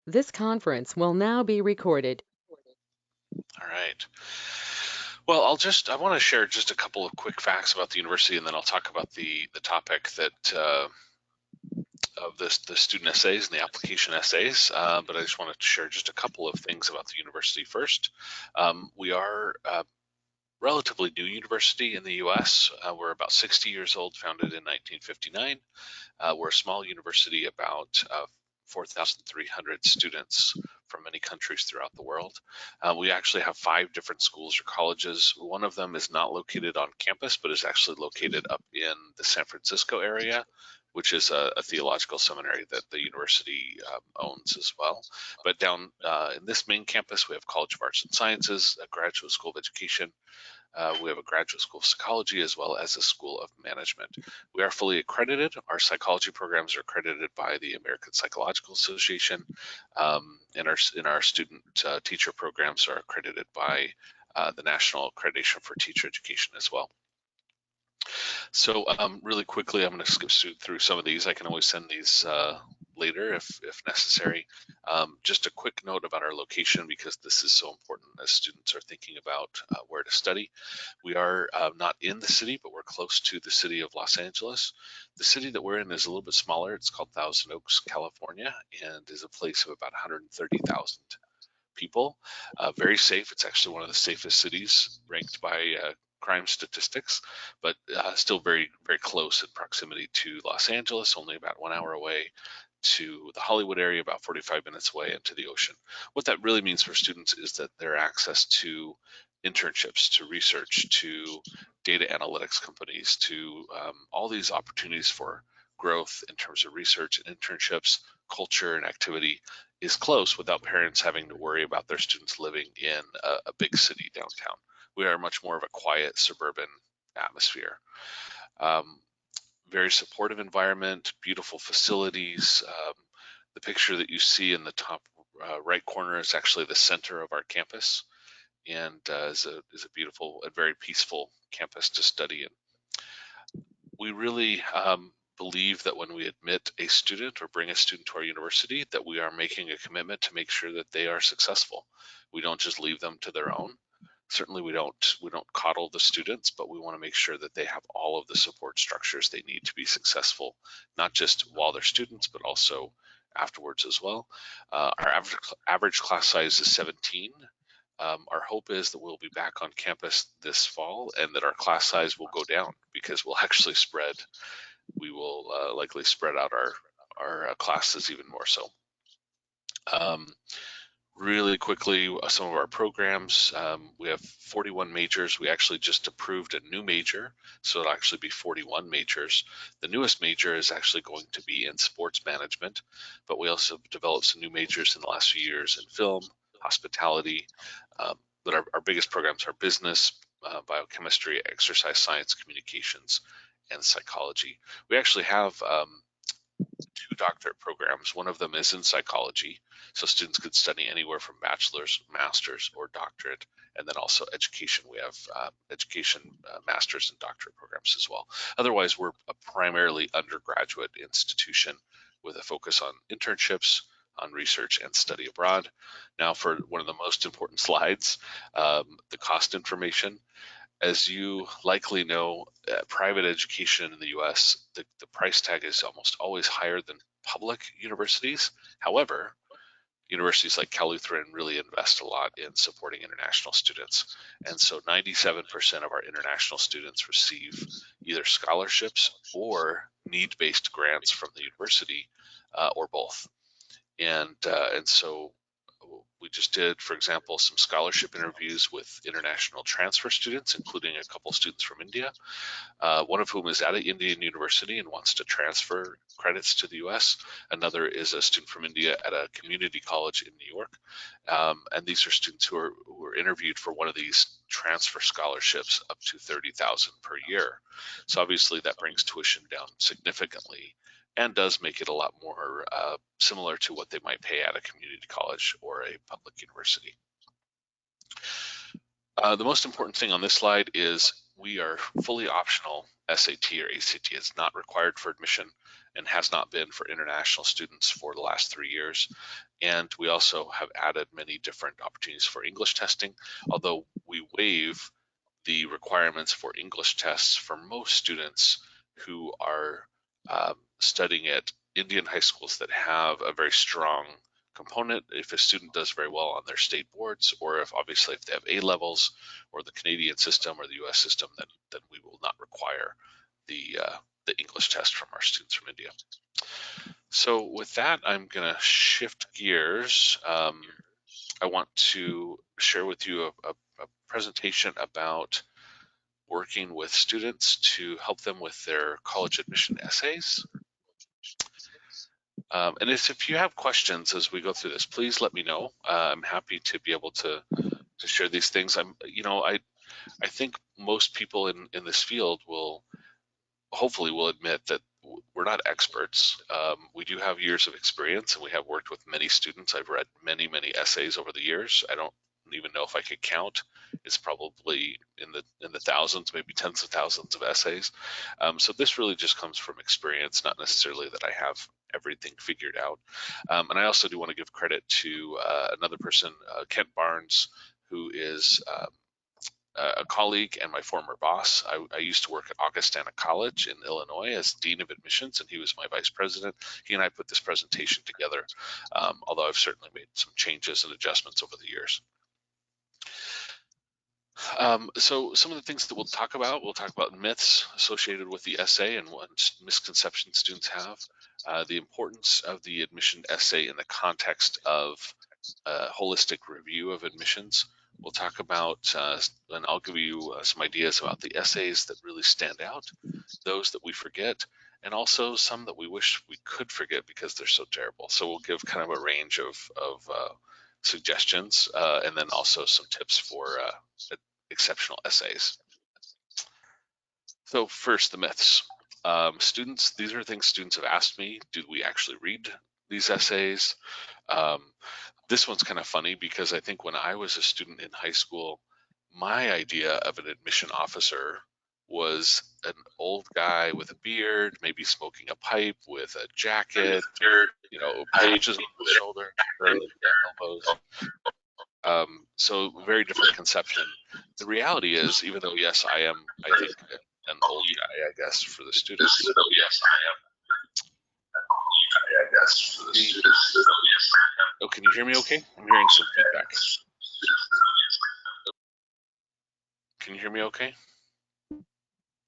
This conference will now be recorded. All right. Well, I want to share just a couple of quick facts about the university, and then I'll talk about the topic that of the student essays and the application essays. But I just wanted to share just a couple of things about the university first. We are a relatively new university in the U.S. We're about 60 years old, founded in 1959. We're a small university, about 4,300 students from many countries throughout the world. We actually have 5 different schools or colleges. One of them is not located on campus, but is actually located up in the San Francisco area, which is a theological seminary that the university owns as well. But down in this main campus, we have College of Arts and Sciences, a Graduate School of Education, we have a Graduate School of Psychology as well as a School of Management. We are fully accredited. Our psychology programs are accredited by the American Psychological Association, and our student teacher programs are accredited by the National Accreditation for Teacher Education as well. So really quickly, I'm going to skip through some of these. I can always send these later if necessary. Just a quick note about our location, because this is so important as students are thinking about where to study. We are not in the city, but we're close to the city of Los Angeles. The city that we're in is a little bit smaller. It's called Thousand Oaks, California, and is a place of about 130,000 people. Very safe. It's actually one of the safest cities ranked by crime statistics, but still very, very close in proximity to Los Angeles, only about 1 hour away, to the Hollywood area, about 45 minutes away, and to the ocean. What that really means for students is that their access to internships, to research, to data analytics companies, to all these opportunities for growth in terms of research and internships, culture and activity is close without parents having to worry about their students living in a big city downtown. We are much more of a quiet suburban atmosphere. Um, Very supportive environment, beautiful facilities. The picture that you see in the top right corner is actually the center of our campus, and is a beautiful and very peaceful campus to study in. We really believe that when we admit a student or bring a student to our university, that we are making a commitment to make sure that they are successful. We don't just leave them to their own. Certainly we don't coddle the students, but we want to make sure that they have all of the support structures they need to be successful, not just while they're students, but also afterwards as well. Our average class size is 17. Our hope is that we'll be back on campus this fall and that our class size will go down, because we'll actually spread. We will likely spread out our classes even more so. Um, Really quickly, some of our programs. We have 41 majors. We actually just approved a new major, so it'll actually be 41 majors. The newest major is actually going to be in sports management, but we also developed some new majors in the last few years in film, hospitality. But our biggest programs are business, biochemistry, exercise science, communications, and psychology. We actually have 2 doctorate programs. One of them is in psychology, so students could study anywhere from bachelor's, master's, or doctorate. And then also education. We have education, master's, and doctorate programs as well. Otherwise, we're a primarily undergraduate institution with a focus on internships, on research, and study abroad. Now, for one of the most important slides, the cost information. As you likely know, private education in the US, the price tag is almost always higher than public universities. However, universities like Cal Lutheran really invest a lot in supporting international students. And so 97% of our international students receive either scholarships or need-based grants from the university, or both. And so we just did, for example, some scholarship interviews with international transfer students, including a couple students from India, one of whom is at an Indian university and wants to transfer credits to the US. Another is a student from India at a community college in New York. And these are students who are interviewed for one of these transfer scholarships up to 30,000 per year. So obviously that brings tuition down significantly and does make it a lot more similar to what they might pay at a community college or a public university. The most important thing on this slide is we are fully optional. SAT or ACT is not required for admission, and has not been for international students for the last 3 years. And we also have added many different opportunities for English testing, although we waive the requirements for English tests for most students who are studying at Indian high schools that have a very strong component. If a student does very well on their state boards, or if obviously if they have A levels or the Canadian system or the US system, then we will not require the English test from our students from India. So with that, I'm going to shift gears. I want to share with you a presentation about working with students to help them with their college admission essays. And if you have questions as we go through this, please let me know. I'm happy to be able to share these things. I think most people in this field will admit that we're not experts. We do have years of experience, and we have worked with many students. I've read many essays over the years. I don't even know if I could count. It's probably in the thousands, maybe tens of thousands of essays. So this really just comes from experience, not necessarily that I have everything figured out. And I also do want to give credit to another person, Kent Barnes, who is a colleague and my former boss. I used to work at Augustana College in Illinois as Dean of Admissions, and he was my vice president. He and I put this presentation together, although I've certainly made some changes and adjustments over the years. So some of the things that we'll talk about myths associated with the essay and what misconceptions students have, the importance of the admission essay in the context of a holistic review of admissions. We'll talk about, and I'll give you some ideas about the essays that really stand out, those that we forget, and also some that we wish we could forget because they're so terrible. So we'll give kind of a range of suggestions, and then also some tips for exceptional essays. So first, the myths. Students, these are things students have asked me. Do we actually read these essays? This one's kind of funny because I think when I was a student in high school, my idea of an admission officer was an old guy with a beard, maybe smoking a pipe with a jacket, pages on his shoulder, elbows. So very different conception. The reality is, even though yes, I am, I think, an old guy, I guess, for the students. Oh, can you hear me okay? I'm hearing some feedback. Can you hear me okay?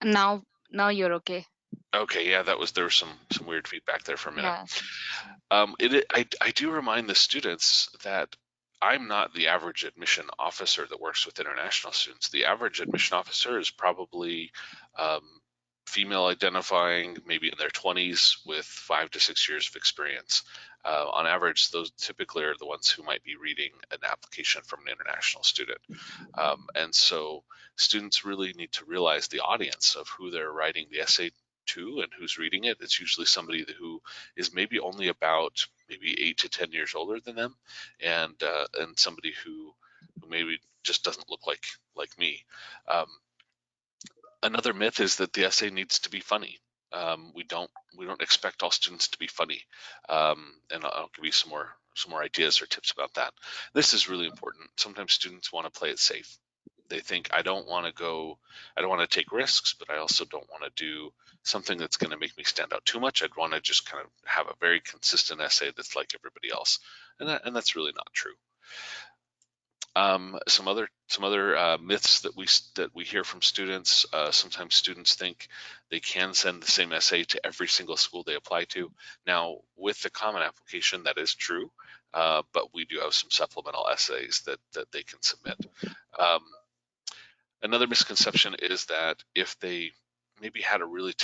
Now you're okay. Okay, yeah, there was some weird feedback there for a minute. Yeah. I do remind the students that I'm not the average admission officer that works with international students. The average admission officer is probably female identifying, maybe in their 20s with 5 to 6 years of experience. On average, those typically are the ones who might be reading an application from an international student. And so students really need to realize the audience of who they're writing the essay to and who's reading it. It's usually somebody who is maybe only about maybe 8 to 10 years older than them, and somebody who maybe just doesn't look like me. Another myth is that the essay needs to be funny. We don't expect all students to be funny, and I'll give you some more ideas or tips about that. This is really important. Sometimes students want to play it safe. They think, I don't want to take risks, but I also don't want to do something that's going to make me stand out too much. I'd want to just kind of have a very consistent essay that's like everybody else, and that's really not true. Some other myths that we hear from students. Sometimes students think they can send the same essay to every single school they apply to. Now, with the Common Application, that is true, but we do have some supplemental essays that they can submit. Another misconception is that if they maybe had a really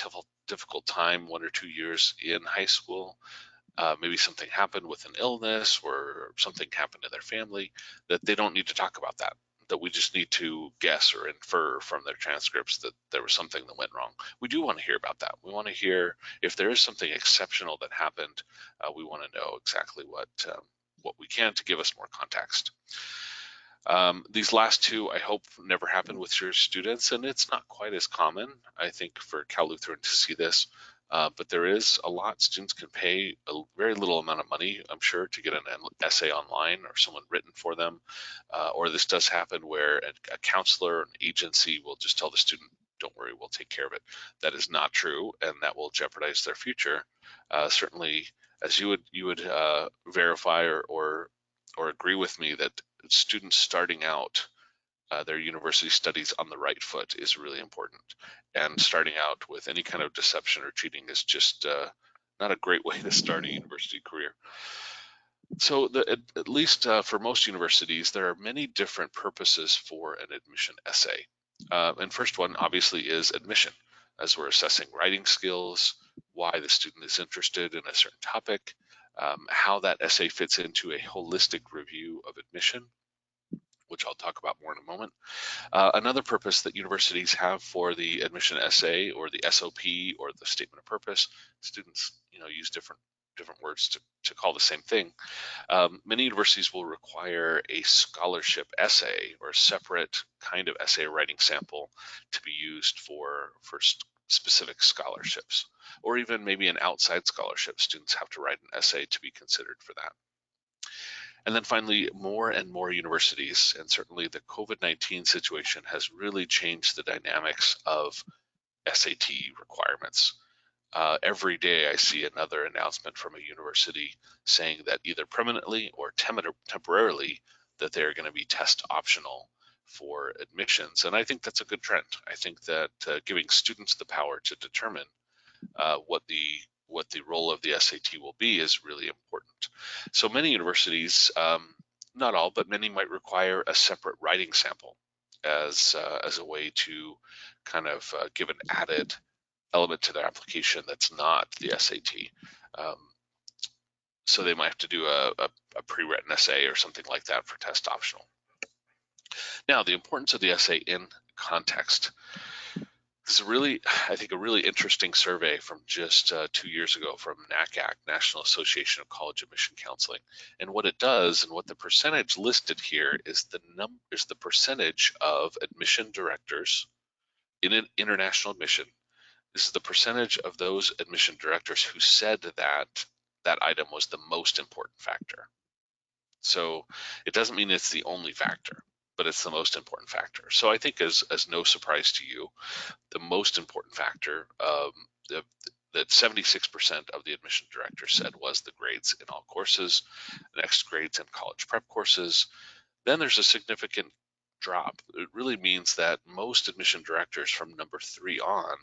difficult time 1 or 2 years in high school, maybe something happened with an illness or something happened in their family, that they don't need to talk about that we just need to guess or infer from their transcripts that there was something that went wrong. We do want to hear about that. We want to hear if there is something exceptional that happened. We want to know exactly what we can to give us more context. These last two, I hope, never happen with your students, and it's not quite as common, I think, for Cal Lutheran to see this. but there is a lot. Students can pay a very little amount of money, I'm sure, to get an essay online or someone written for them. Or this does happen where a counselor or an agency will just tell the student, don't worry, we'll take care of it. That is not true, and that will jeopardize their future. Certainly, as you would verify or agree with me that students starting out their university studies on the right foot is really important. And starting out with any kind of deception or cheating is just not a great way to start a university career. So at least for most universities, there are many different purposes for an admission essay. And first one obviously is admission, as we're assessing writing skills, why the student is interested in a certain topic, how that essay fits into a holistic review of admission, which I'll talk about more in a moment. Another purpose that universities have for the admission essay or the SOP or the statement of purpose, students use different words to call the same thing. Many universities will require a scholarship essay or a separate kind of essay writing sample to be used for specific scholarships, or even maybe an outside scholarship. Students have to write an essay to be considered for that. And then finally, more and more universities, and certainly the COVID-19 situation has really changed the dynamics of SAT requirements. Every day I see another announcement from a university saying that either permanently or temporarily that they're going to be test optional for admissions. And I think that's a good trend. I think that giving students the power to determine what the role of the SAT will be is really important. So many universities, not all, but many might require a separate writing sample as a way to kind of give an added element to their application that's not the SAT. So they might have to do a pre-written essay or something like that for test optional. Now, the importance of the essay in context. This is I think, a really interesting survey from just 2 years ago from NACAC, National Association of College Admission Counseling. And what it does, and what the percentage listed here is the percentage of admission directors in an international admission. This is the percentage of those admission directors who said that that item was the most important factor. So it doesn't mean it's the only factor, but it's the most important factor. So I think as no surprise to you, the most important factor that 76% of the admission directors said was the grades in all courses, next grades in college prep courses. Then there's a significant drop. It really means that most admission directors from number 3 on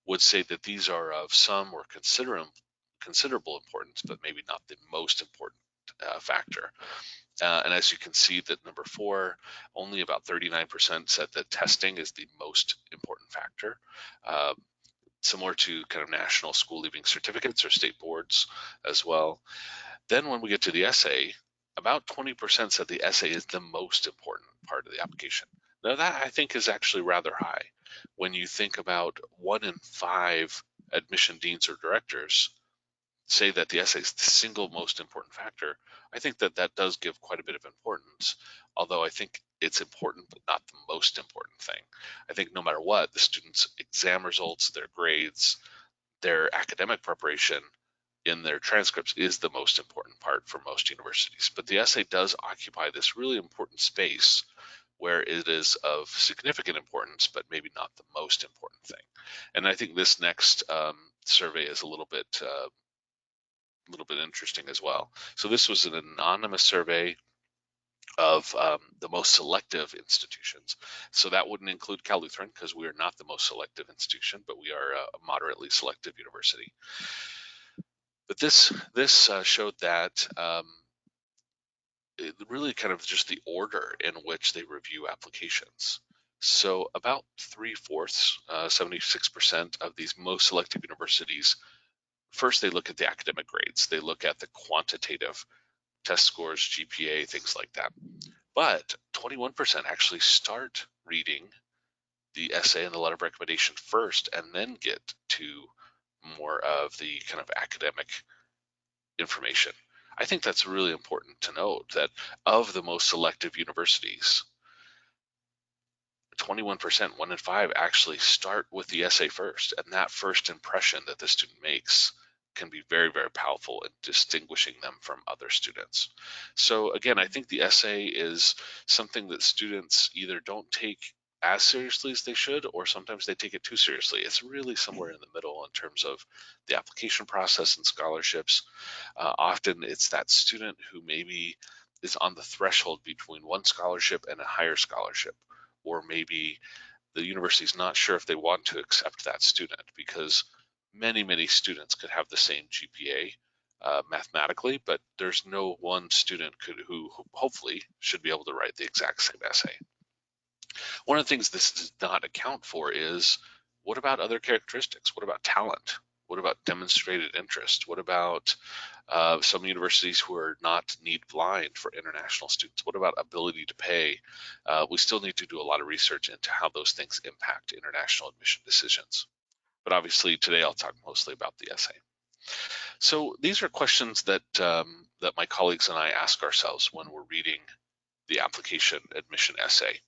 would say that these are of some or considerable importance, but maybe not the most important factor. And as you can see, that number 4, only about 39% said that testing is the most important factor, similar to kind of national school leaving certificates or state boards as well. Then when we get to the essay, about 20% said the essay is the most important part of the application. Now that I think is actually rather high. When you think about 1 in 5 admission deans or directors say that the essay is the single most important factor, I think that that does give quite a bit of importance, although I think it's important but not the most important thing. I think no matter what, the students' exam results, their grades, their academic preparation in their transcripts is the most important part for most universities. But the essay does occupy this really important space where it is of significant importance, but maybe not the most important thing. And I think this next survey is a little bit interesting as well. So this was an anonymous survey of the most selective institutions. So that wouldn't include Cal Lutheran because we are not the most selective institution, but we are a moderately selective university. But this showed that really kind of just the order in which they review applications. So about 3/4, 76% of these most selective universities, first they look at the academic grades. They look at the quantitative test scores, GPA, things like that. But 21% actually start reading the essay and the letter of recommendation first and then get to more of the kind of academic information. I think that's really important to note that of the most selective universities, 21%, 1 in 5, actually start with the essay first, and that first impression that the student makes can be very, very powerful in distinguishing them from other students. So again, I think the essay is something that students either don't take as seriously as they should, or sometimes they take it too seriously. It's really somewhere in the middle in terms of the application process and scholarships. Often it's that student who maybe is on the threshold between one scholarship and a higher scholarship, or maybe the university is not sure if they want to accept that student because many students could have the same GPA mathematically, but there's no one student who hopefully should be able to write the exact same essay. One of the things this does not account for is, what about other characteristics? What about talent? What about demonstrated interest? What about some universities who are not need blind for international students? What about ability to pay? We still need to do a lot of research into how those things impact international admission decisions. But obviously today I'll talk mostly about the essay. So these are questions that that my colleagues and I ask ourselves when we're reading the application admission essay.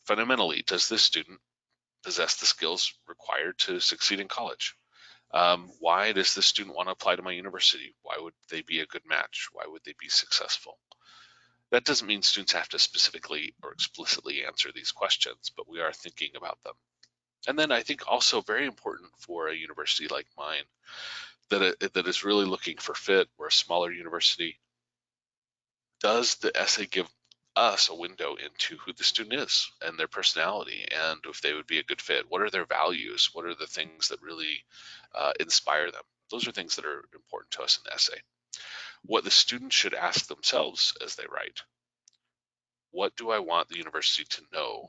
Fundamentally, does this student possess the skills required to succeed in college? Why does this student want to apply to my university? Why would they be a good match? Why would they be successful? That doesn't mean students have to specifically or explicitly answer these questions, but we are thinking about them. And then I think also very important for a university like mine that is really looking for fit, or a smaller university, does the essay give us a window into who the student is and their personality, and if they would be a good fit? What are their values? What are the things that really inspire them? Those are things that are important to us in the essay. What the student should ask themselves as they write: what do I want the university to know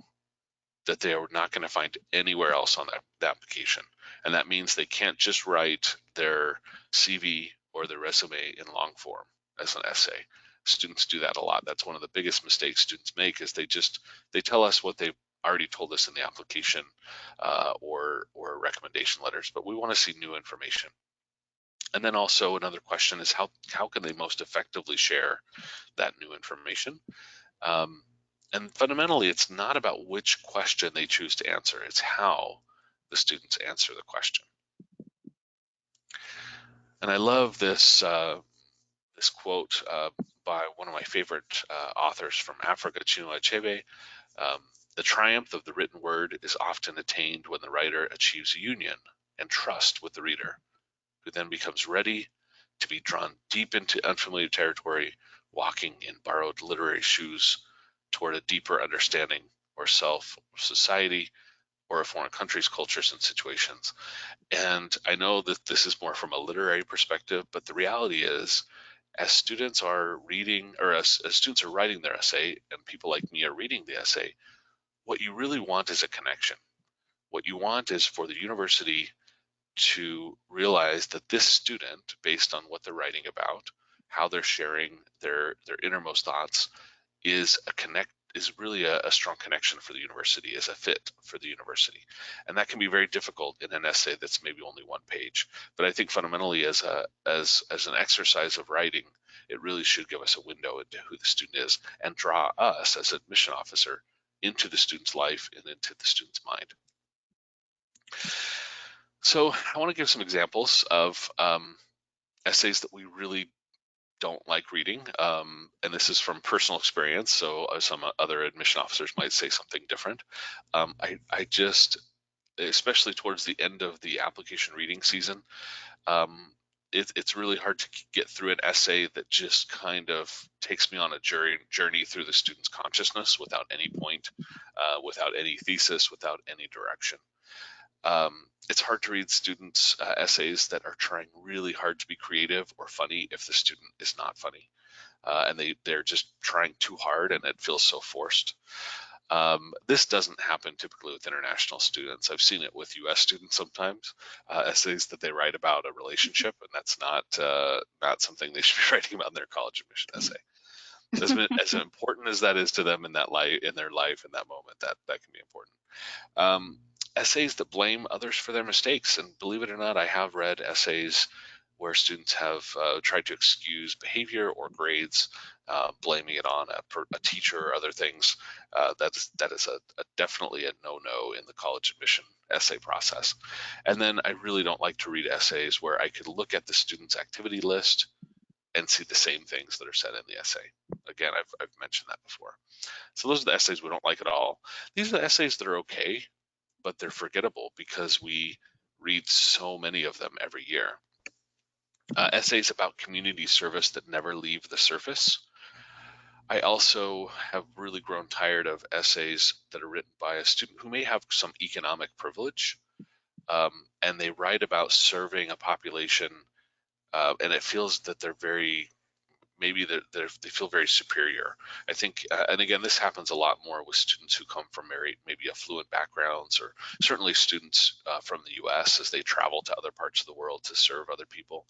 that they are not going to find anywhere else on the application? And that means they can't just write their CV or their resume in long form as an essay. Students do that a lot. That's one of the biggest mistakes students make, is they tell us what they've already told us in the application or recommendation letters, but we want to see new information. And then also another question is, how can they most effectively share that new information? And fundamentally, it's not about which question they choose to answer, it's how the students answer the question. And I love this this quote by one of my favorite authors from Africa, Chinua Achebe. The triumph of the written word is often attained when the writer achieves union and trust with the reader, who then becomes ready to be drawn deep into unfamiliar territory, walking in borrowed literary shoes toward a deeper understanding or self, society, or a foreign country's cultures and situations. And I know that this is more from a literary perspective, but the reality is, as students are reading, or as students are writing their essay, and people like me are reading the essay, what you really want is a connection. What you want is for the university to realize that this student, based on what they're writing about, how they're sharing their innermost thoughts, is really a strong connection for the university, is a fit for the university. And that can be very difficult in an essay that's maybe only one page. But I think fundamentally, as an exercise of writing, it really should give us a window into who the student is, and draw us as an admission officer into the student's life and into the student's mind. So I want to give some examples of essays that we really don't like reading, and this is from personal experience, so some other admission officers might say something different. I just, especially towards the end of the application reading season, it's really hard to get through an essay that just kind of takes me on a journey through the student's consciousness without any point, without any thesis, without any direction. It's hard to read students' essays that are trying really hard to be creative or funny if the student is not funny, and they're just trying too hard, and it feels so forced. This doesn't happen typically with international students. I've seen it with U.S. students sometimes, essays that they write about a relationship, and that's not something they should be writing about in their college admission essay. As important as that is to them in their life in that moment, that can be important. Essays that blame others for their mistakes, and believe it or not, I have read essays where students have tried to excuse behavior or grades, blaming it on a teacher or other things. That is definitely a no-no in the college admission essay process. And then I really don't like to read essays where I could look at the student's activity list and see the same things that are said in the essay. Again, I've mentioned that before. So those are the essays we don't like at all. These are the essays that are okay, but they're forgettable because we read so many of them every year. Essays about community service that never leave the surface. I also have really grown tired of essays that are written by a student who may have some economic privilege, and they write about serving a population, and it feels that they're maybe they feel very superior. I think, and again, this happens a lot more with students who come from maybe affluent backgrounds, or certainly students from the U.S. as they travel to other parts of the world to serve other people.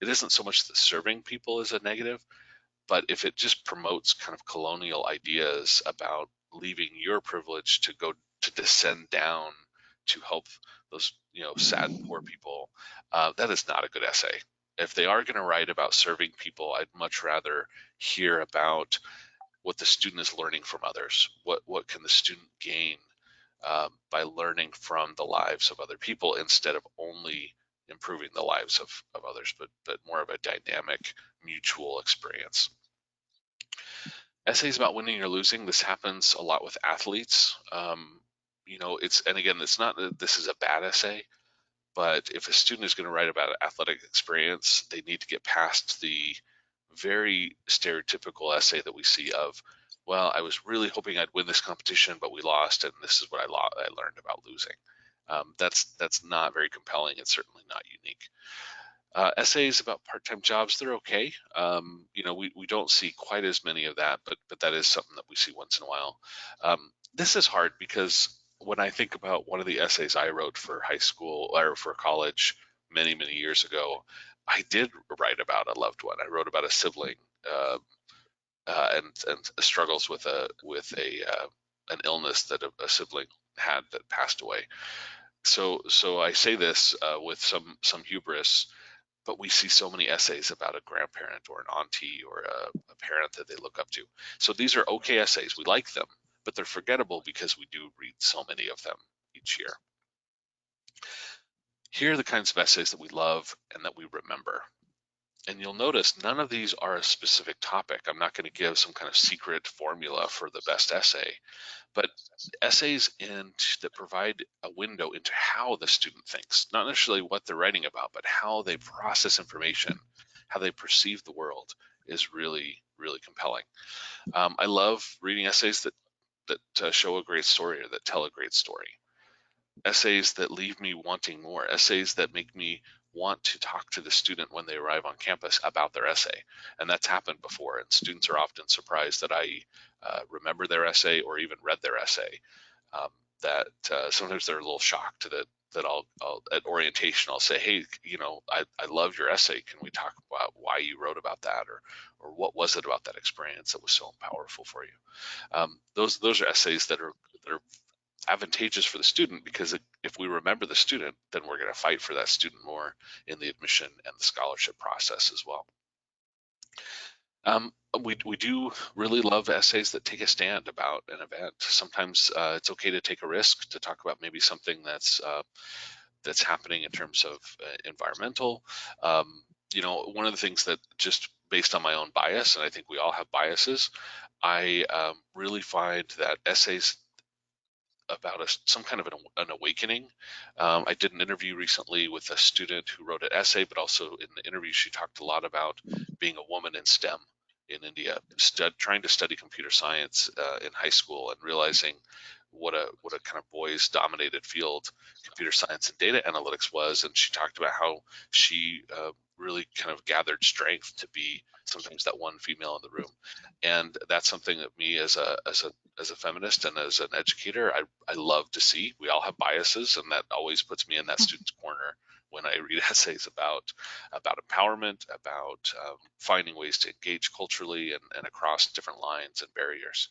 It isn't so much that serving people is a negative, but if it just promotes kind of colonial ideas about leaving your privilege to go to descend down to help those sad poor people, that is not a good essay. If they are going to write about serving people, I'd much rather hear about what the student is learning from others. What can the student gain by learning from the lives of other people, instead of only improving the lives of others, but more of a dynamic mutual experience. Essays about winning or losing. This happens a lot with athletes. It's not that this is a bad essay, but if a student is going to write about an athletic experience, they need to get past the very stereotypical essay that we see of, well, I was really hoping I'd win this competition, but we lost, and this is what I learned about losing. That's not very compelling. It's certainly not unique. Essays about part-time jobs, they're okay. We don't see quite as many of that, but that is something that we see once in a while. This is hard because when I think about one of the essays I wrote for high school or for college many, many years ago, I did write about a loved one. I wrote about a sibling and struggles with an illness that a sibling had that passed away. So I say this with some hubris, but we see so many essays about a grandparent or an auntie or a parent that they look up to. So these are okay essays. We like them, but they're forgettable because we do read so many of them each year. Here are the kinds of essays that we love and that we remember. And you'll notice none of these are a specific topic. I'm not going to give some kind of secret formula for the best essay, but essays that provide a window into how the student thinks, not necessarily what they're writing about, but how they process information, how they perceive the world, is really, really compelling. I love reading essays that show a great story or that tell a great story. Essays that leave me wanting more, essays that make me want to talk to the student when they arrive on campus about their essay. And that's happened before, and students are often surprised that I remember their essay or even read their essay. Sometimes they're a little shocked that I'll at orientation I'll say, hey, I love your essay. Can we talk about why you wrote about that, or what was it about that experience that was so powerful for you? Those are essays that are advantageous for the student, because if we remember the student, then we're going to fight for that student more in the admission and the scholarship process as well. We do really love essays that take a stand about an event. Sometimes it's okay to take a risk, to talk about maybe something that's happening in terms of environmental. One of the things that, just based on my own bias, and I think we all have biases, I really find that essays about some kind of an awakening. I did an interview recently with a student who wrote an essay, but also in the interview she talked a lot about being a woman in STEM in India, trying to study computer science in high school, and realizing what a kind of boys dominated field computer science and data analytics was. And she talked about how she really kind of gathered strength to be sometimes that one female in the room. And that's something that me as a feminist and as an educator, I love to see. We all have biases, and that always puts me in that student's corner when I read essays about empowerment, about finding ways to engage culturally and across different lines and barriers.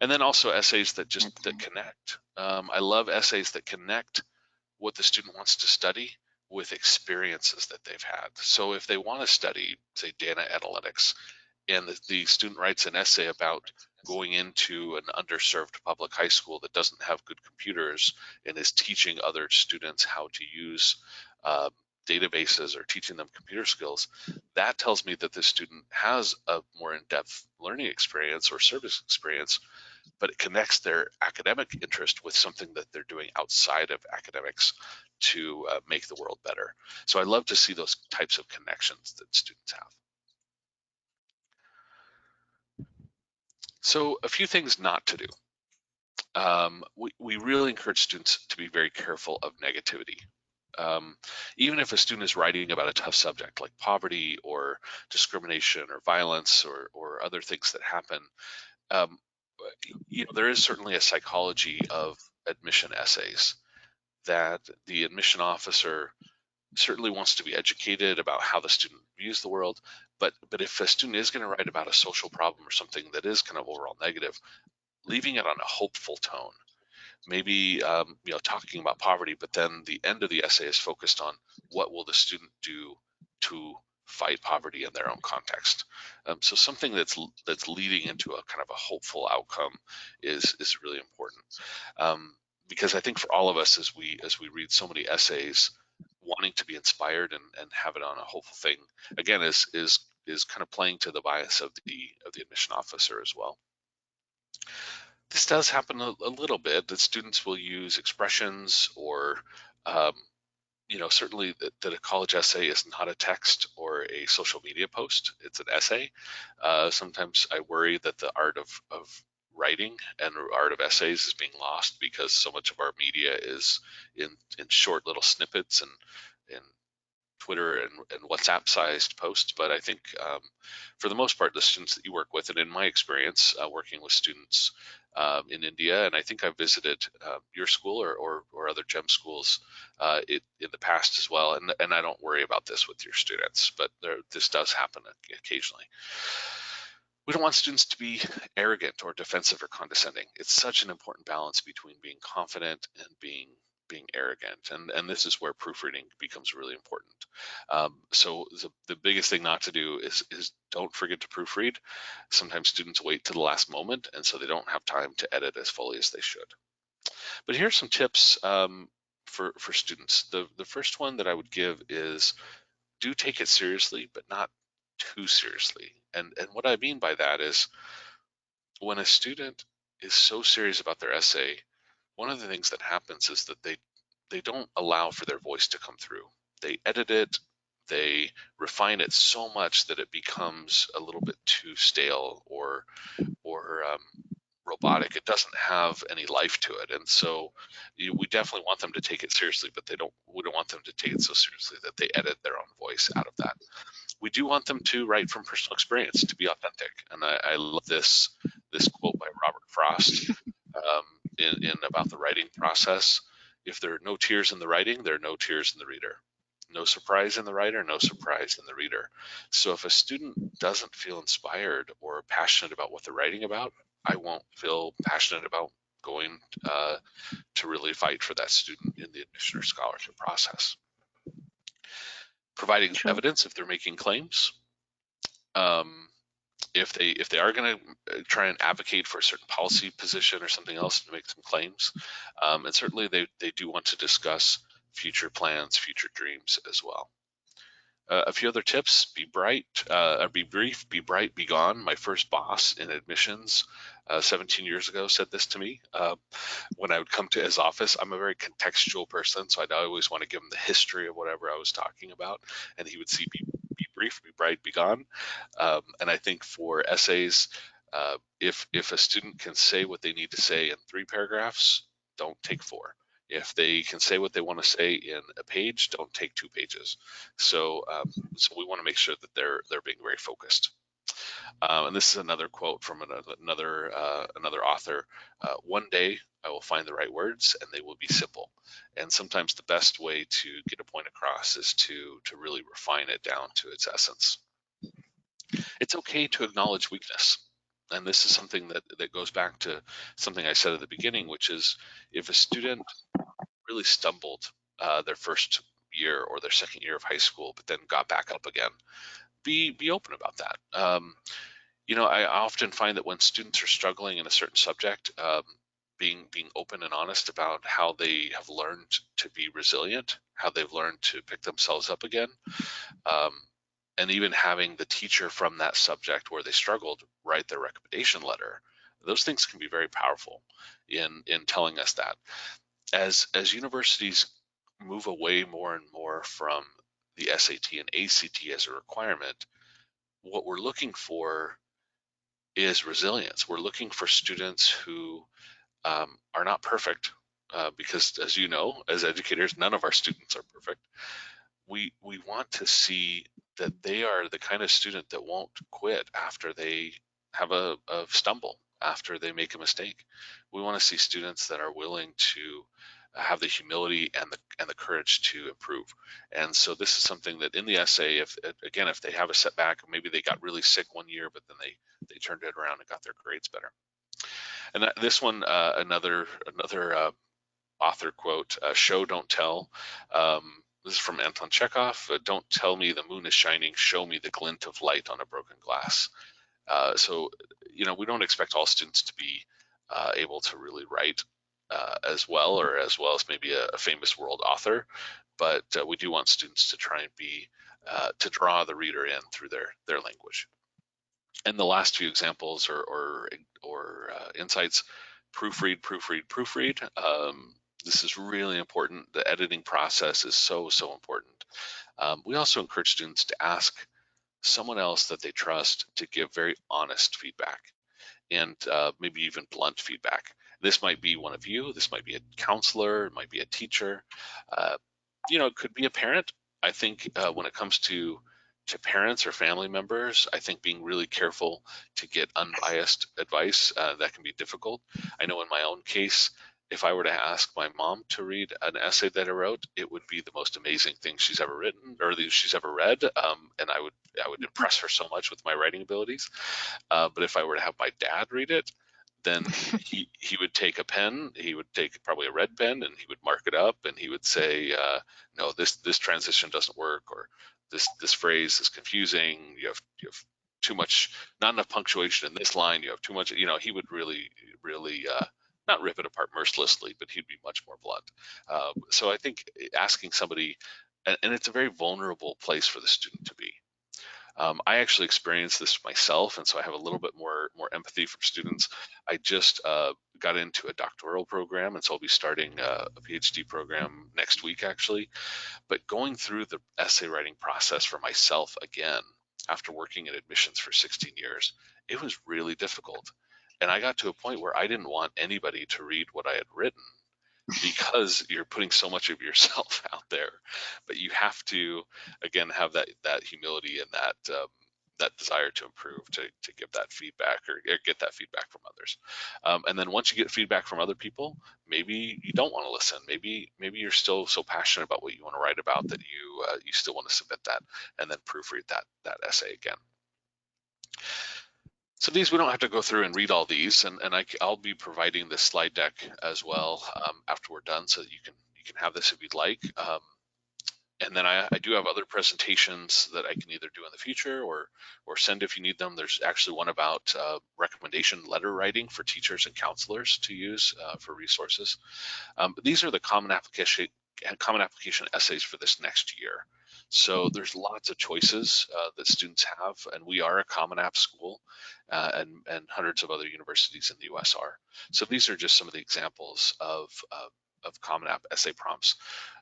And then also essays that that connect. I love essays that connect what the student wants to study with experiences that they've had. So if they want to study, say, data analytics, and the student writes an essay about going into an underserved public high school that doesn't have good computers and is teaching other students how to use databases or teaching them computer skills, that tells me that this student has a more in-depth learning experience or service experience, but it connects their academic interest with something that they're doing outside of academics to make the world better. So I love to see those types of connections that students have. So a few things not to do. We really encourage students to be very careful of negativity. Even if a student is writing about a tough subject like poverty or discrimination or violence or other things that happen, there is certainly a psychology of admission essays that the admission officer certainly wants to be educated about how the student views the world. But if a student is going to write about a social problem or something that is kind of overall negative, leaving it on a hopeful tone. Maybe talking about poverty, but then the end of the essay is focused on what will the student do to fight poverty in their own context. So something that's leading into a kind of a hopeful outcome is really important, because I think for all of us as we read so many essays, wanting to be inspired and have it on a hopeful thing again is kind of playing to the bias of the admission officer as well. This does happen a little bit, that students will use expressions or, certainly that a college essay is not a text or a social media post, it's an essay. Sometimes I worry that the art of writing and art of essays is being lost because so much of our media is in short little snippets and Twitter and WhatsApp sized posts. But I think for the most part, the students that you work with, and in my experience working with students in India, and I think I've visited your school or other GEM schools in the past as well, and I don't worry about this with your students, but this does happen occasionally. We don't want students to be arrogant or defensive or condescending. It's such an important balance between being confident and being arrogant, and this is where proofreading becomes really important. So the biggest thing not to do is don't forget to proofread. Sometimes students wait to the last moment, and so they don't have time to edit as fully as they should. But here's some tips for students. The first one that I would give is do take it seriously, but not too seriously. And what I mean by that is when a student is so serious about their essay, one of the things that happens is that they don't allow for their voice to come through. They edit it, they refine it so much that it becomes a little bit too stale or robotic. It doesn't have any life to it, and so we definitely want them to take it seriously, but we don't want them to take it so seriously that they edit their own voice out of that. We do want them to write from personal experience, to be authentic, and I love this quote by Robert Frost in about the writing process. If there are no tears in the writing, there are no tears in the reader. No surprise in the writer, no surprise in the reader. So if a student doesn't feel inspired or passionate about what they're writing about, I won't feel passionate about going to really fight for that student in the admission or scholarship process. Providing evidence if they're making claims. If they are going to try and advocate for a certain policy position or something else to make some claims, and certainly they do want to discuss future plans, future dreams as well. A few other tips: be bright, or be brief, be bright, be gone. My first boss in admissions 17 years ago said this to me when I would come to his office. I'm a very contextual person, so I'd always want to give him the history of whatever I was talking about, and he would see be brief, be bright, be gone. And I think for essays, if a student can say what they need to say in 3 paragraphs, don't take 4. If they can say what they want to say in a page, don't take 2 pages. So we want to make sure that they're being very focused. And this is another quote from another author. One day I will find the right words and they will be simple. And sometimes the best way to get a point across is to really refine it down to its essence. It's okay to acknowledge weakness. And this is something that goes back to something I said at the beginning, which is if a student really stumbled their first year or their second year of high school, but then got back up again. Be open about that. I often find that when students are struggling in a certain subject, being open and honest about how they have learned to be resilient, how they've learned to pick themselves up again, and even having the teacher from that subject where they struggled write their recommendation letter. Those things can be very powerful in telling us that. As universities move away more and more from the SAT and ACT as a requirement, what we're looking for is resilience. We're looking for students who are not perfect, because as you know, as educators, none of our students are perfect. We want to see that they are the kind of student that won't quit after they have a stumble, after they make a mistake. We want to see students that are willing to have the humility and the courage to improve. And so this is something that in the essay, if they have a setback, maybe they got really sick one year, but then they turned it around and got their grades better. And this one, another author quote, show, don't tell. This is from Anton Chekhov. Don't tell me the moon is shining, show me the glint of light on a broken glass. So, we don't expect all students to be able to really write as well as maybe a famous world author, but we do want students to try and be to draw the reader in through their language. And the last few examples or insights: proofread. This is really important. The editing process is so important. We also encourage students to ask someone else that they trust to give very honest feedback, and maybe even blunt feedback. This might be one of you, this might be a counselor, it might be a teacher, it could be a parent. I think when it comes to parents or family members, I think being really careful to get unbiased advice, that can be difficult. I know in my own case, if I were to ask my mom to read an essay that I wrote, it would be the most amazing thing she's ever written or that she's ever read, and I would impress her so much with my writing abilities. But if I were to have my dad read it, then he would take a pen, he would take probably a red pen, and he would mark it up, and he would say, no, this transition doesn't work, or this phrase is confusing. You have too much, not enough punctuation in this line. You have too much. He would really not rip it apart mercilessly, but he'd be much more blunt. So I think asking somebody, and it's a very vulnerable place for the student to be. I actually experienced this myself, and so I have a little bit more empathy for students. I just got into a doctoral program, and so I'll be starting a PhD program next week, actually. But going through the essay writing process for myself again, after working in admissions for 16 years, it was really difficult. And I got to a point where I didn't want anybody to read what I had written, because you're putting so much of yourself out there. But you have to, again, have that humility and that desire to improve, to give that feedback or get that feedback from others. And then once you get feedback from other people, maybe you don't want to listen. Maybe you're still so passionate about what you want to write about that you still want to submit that and then proofread that essay again. So these, we don't have to go through and read all these, and I'll be providing this slide deck as well after we're done, so that you can have this if you'd like. And then I do have other presentations that I can either do in the future or send if you need them. There's actually one about recommendation letter writing for teachers and counselors to use for resources. But these are the common application essays for this next year. So there's lots of choices that students have, and we are a Common App school, and hundreds of other universities in the US are. So these are just some of the examples of Common App essay prompts.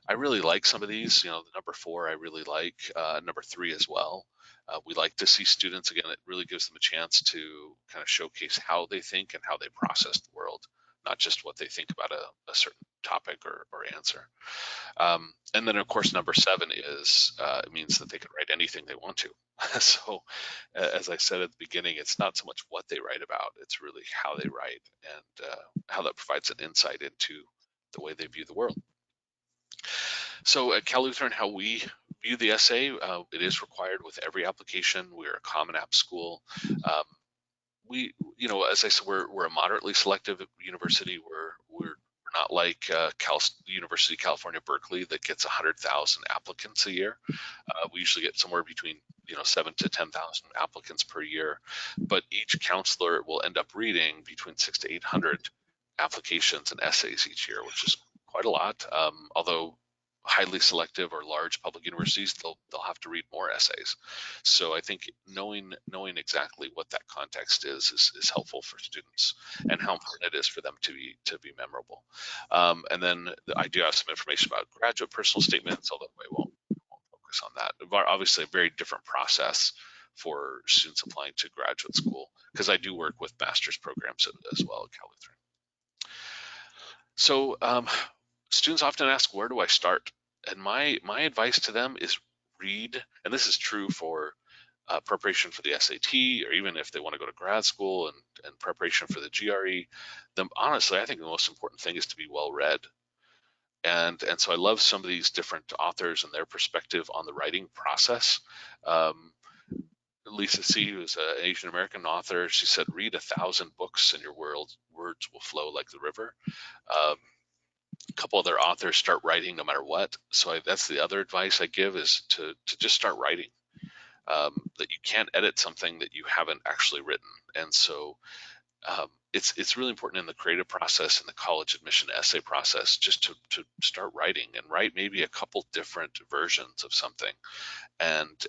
I really like some of these. The number 4 I really like, number 3 as well. We like to see students, again, it really gives them a chance to kind of showcase how they think and how they process the world, not just what they think about a certain topic or answer. And then of course number 7 is it means that they can write anything they want to. So as I said at the beginning, it's not so much what they write about, it's really how they write, and how that provides an insight into the way they view the world. So at Cal Lutheran, how we view the essay, it is required with every application. We're a Common App school. We, as I said, we're a moderately selective university. We're We're not like the University of California, Berkeley that gets 100,000 applicants a year. We usually get somewhere between 7 to 10,000 applicants per year, but each counselor will end up reading between 600 to 800 applications and essays each year, which is quite a lot. Although highly selective or large public universities, they'll have to read more essays. So I think knowing exactly what that context is helpful for students, and how important it is for them to be memorable. And then I do have some information about graduate personal statements, although I won't focus on that. Obviously, a very different process for students applying to graduate school, because I do work with master's programs as well at Cal Lutheran. So students often ask, where do I start? And my advice to them is read, and this is true for preparation for the SAT, or even if they want to go to grad school and preparation for the GRE. Honestly, I think the most important thing is to be well read. And so I love some of these different authors and their perspective on the writing process. Lisa C., who's an Asian American author, she said, read 1,000 books and your words will flow like the river. A couple other authors start writing no matter what. So that's the other advice I give, is to just start writing. That you can't edit something that you haven't actually written. And so it's really important in the creative process, in the college admission essay process, just to start writing and write maybe a couple different versions of something, and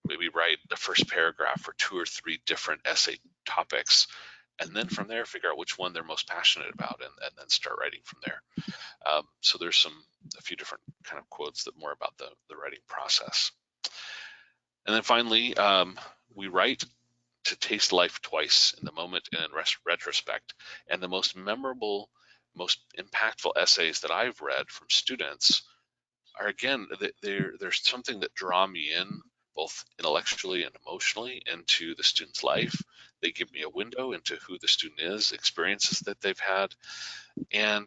maybe write the first paragraph for 2 or 3 different essay topics, and then from there figure out which one they're most passionate about, and then start writing from there. So there's a few different kind of quotes that more about the writing process. And then finally, we write to taste life twice, in the moment and in retrospect. And the most memorable, most impactful essays that I've read from students are, again, there's something that draw me in, both intellectually and emotionally, into the student's life. They give me a window into who the student is, experiences that they've had. And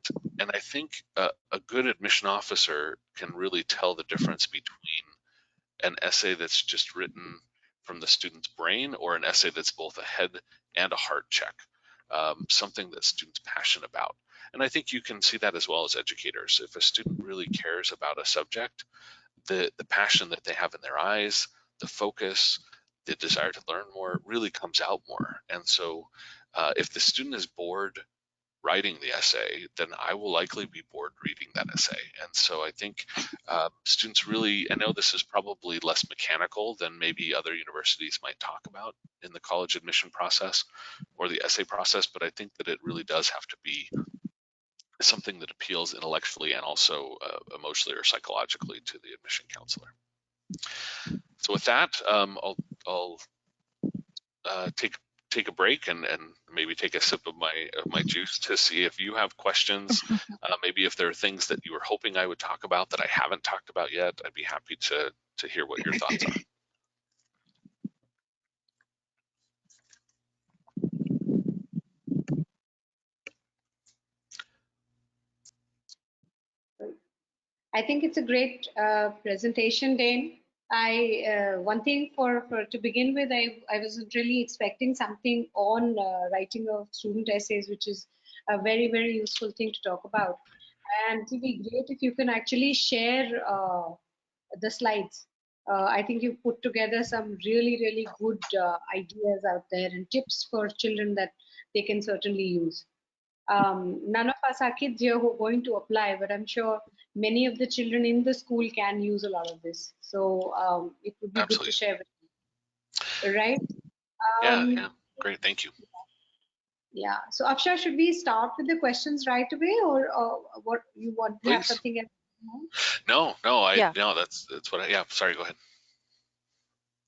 I think a good admission officer can really tell the difference between an essay that's just written from the student's brain, or an essay that's both a head and a heart check, something that students are passionate about. And I think you can see that as well as educators. If a student really cares about a subject, the passion that they have in their eyes, the focus, the desire to learn more really comes out more. And so if the student is bored writing the essay, then I will likely be bored reading that essay. And so I think students really, I know this is probably less mechanical than maybe other universities might talk about in the college admission process or the essay process, but I think that it really does have to be something that appeals intellectually and also emotionally or psychologically to the admission counselor. So with that, I'll take a break and maybe take a sip of my juice to see if you have questions. Maybe if there are things that you were hoping I would talk about that I haven't talked about yet, I'd be happy to hear what your thoughts are. I think it's a great presentation, Dane. One thing to begin with, I wasn't really expecting something on writing of student essays, which is a very, very useful thing to talk about. And it would be great if you can actually share the slides. I think you put together some really, really good ideas out there and tips for children that they can certainly use. None of us are kids here who are going to apply, but I'm sure many of the children in the school can use a lot of this. So it would be Absolutely. good to share with you. Right? Yeah, great, thank you. Yeah, so Afshar, should we start with the questions right away, or what you want to have something else? No, that's what sorry, go ahead.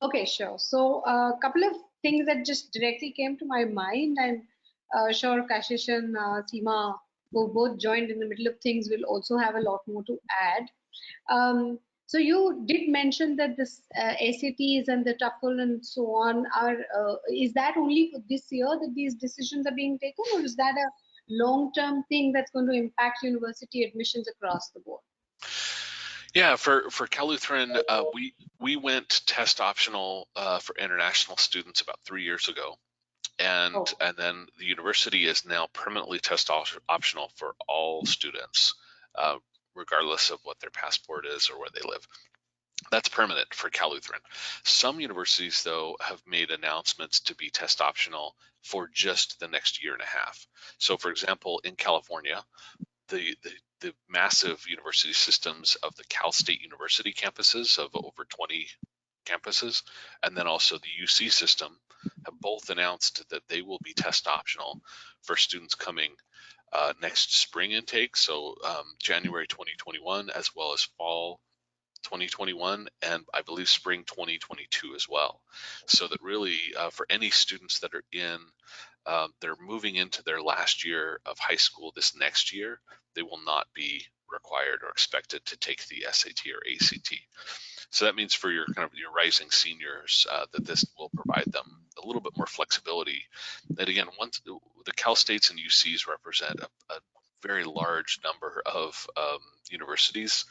Okay, sure. So a couple of things that just directly came to my mind, and sure Kashish and Seema, who both joined in the middle of things, will also have a lot more to add. So you did mention that this ACTs and the TOEFL and so on are, is that only for this year that these decisions are being taken, or is that a long-term thing that's going to impact university admissions across the board? Yeah, for Cal Lutheran, we went test optional for international students about 3 years ago. And then the university is now permanently test optional for all students, regardless of what their passport is or where they live. That's permanent for Cal Lutheran. Some universities, though, have made announcements to be test optional for just the next year and a half. So, for example, in California, the massive university systems of the Cal State University campuses of over 20 campuses, and then also the UC system, have both announced that they will be test optional for students coming next spring intake, so January 2021, as well as fall 2021, and I believe spring 2022 as well. So that really for any students that are they're moving into their last year of high school this next year, they will not be required or expected to take the SAT or ACT. So that means for your rising seniors that this will provide them a little bit more flexibility. And again, once the Cal States and UCs represent a very large number of universities,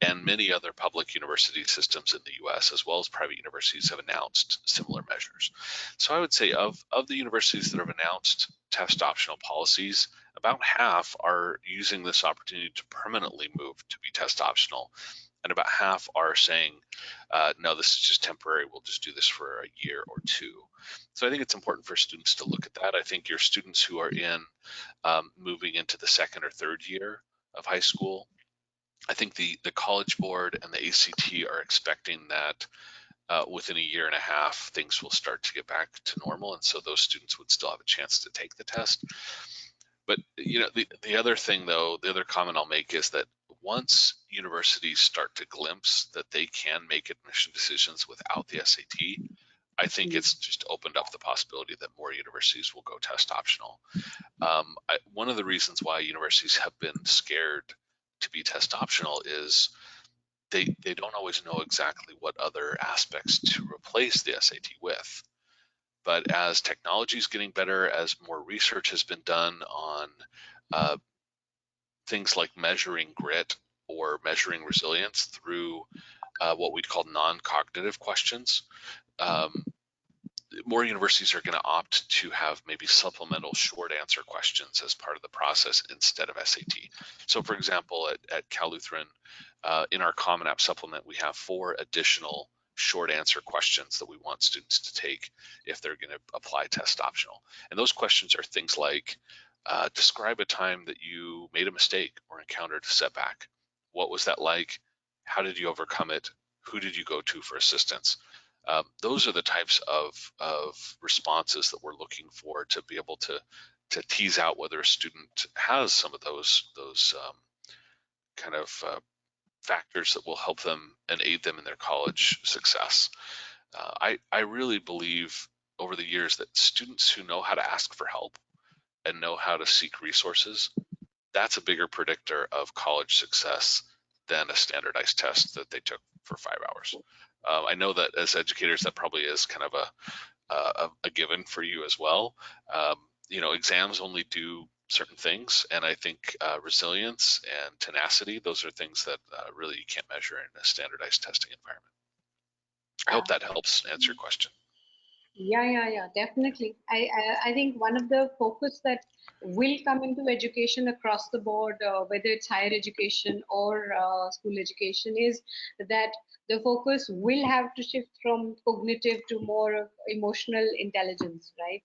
and many other public university systems in the US, as well as private universities, have announced similar measures. So I would say of the universities that have announced test optional policies, about half are using this opportunity to permanently move to be test optional, and about half are saying, no, this is just temporary, we'll just do this for a year or two. So I think it's important for students to look at that. I think your students who are moving into the second or third year of high school, I think the College Board and the ACT are expecting that within a year and a half, things will start to get back to normal, and so those students would still have a chance to take the test. But the other thing, though, the other comment I'll make is that once universities start to glimpse that they can make admission decisions without the SAT, I think it's just opened up the possibility that more universities will go test optional. One of the reasons why universities have been scared to be test optional is they don't always know exactly what other aspects to replace the SAT with. But as technology is getting better, as more research has been done on things like measuring grit or measuring resilience through what we'd call non-cognitive questions, more universities are going to opt to have maybe supplemental short answer questions as part of the process instead of SAT. So for example, at Cal Lutheran, in our Common App supplement, we have 4 additional short answer questions that we want students to take if they're going to apply test optional. And those questions are things like, describe a time that you made a mistake or encountered a setback. What was that like? How did you overcome it? Who did you go to for assistance? Those are the types of responses that we're looking for to be able to tease out whether a student has some of those kind of factors that will help them and aid them in their college success. I really believe over the years that students who know how to ask for help and know how to seek resources, that's a bigger predictor of college success than a standardized test that they took for 5 hours. I know that as educators, that probably is kind of a given for you as well. Exams only do certain things, and I think resilience and tenacity, those are things that really you can't measure in a standardized testing environment. I hope that helps answer your question. Yeah, definitely. I think one of the focus that will come into education across the board, whether it's higher education or school education, is that the focus will have to shift from cognitive to more emotional intelligence, right?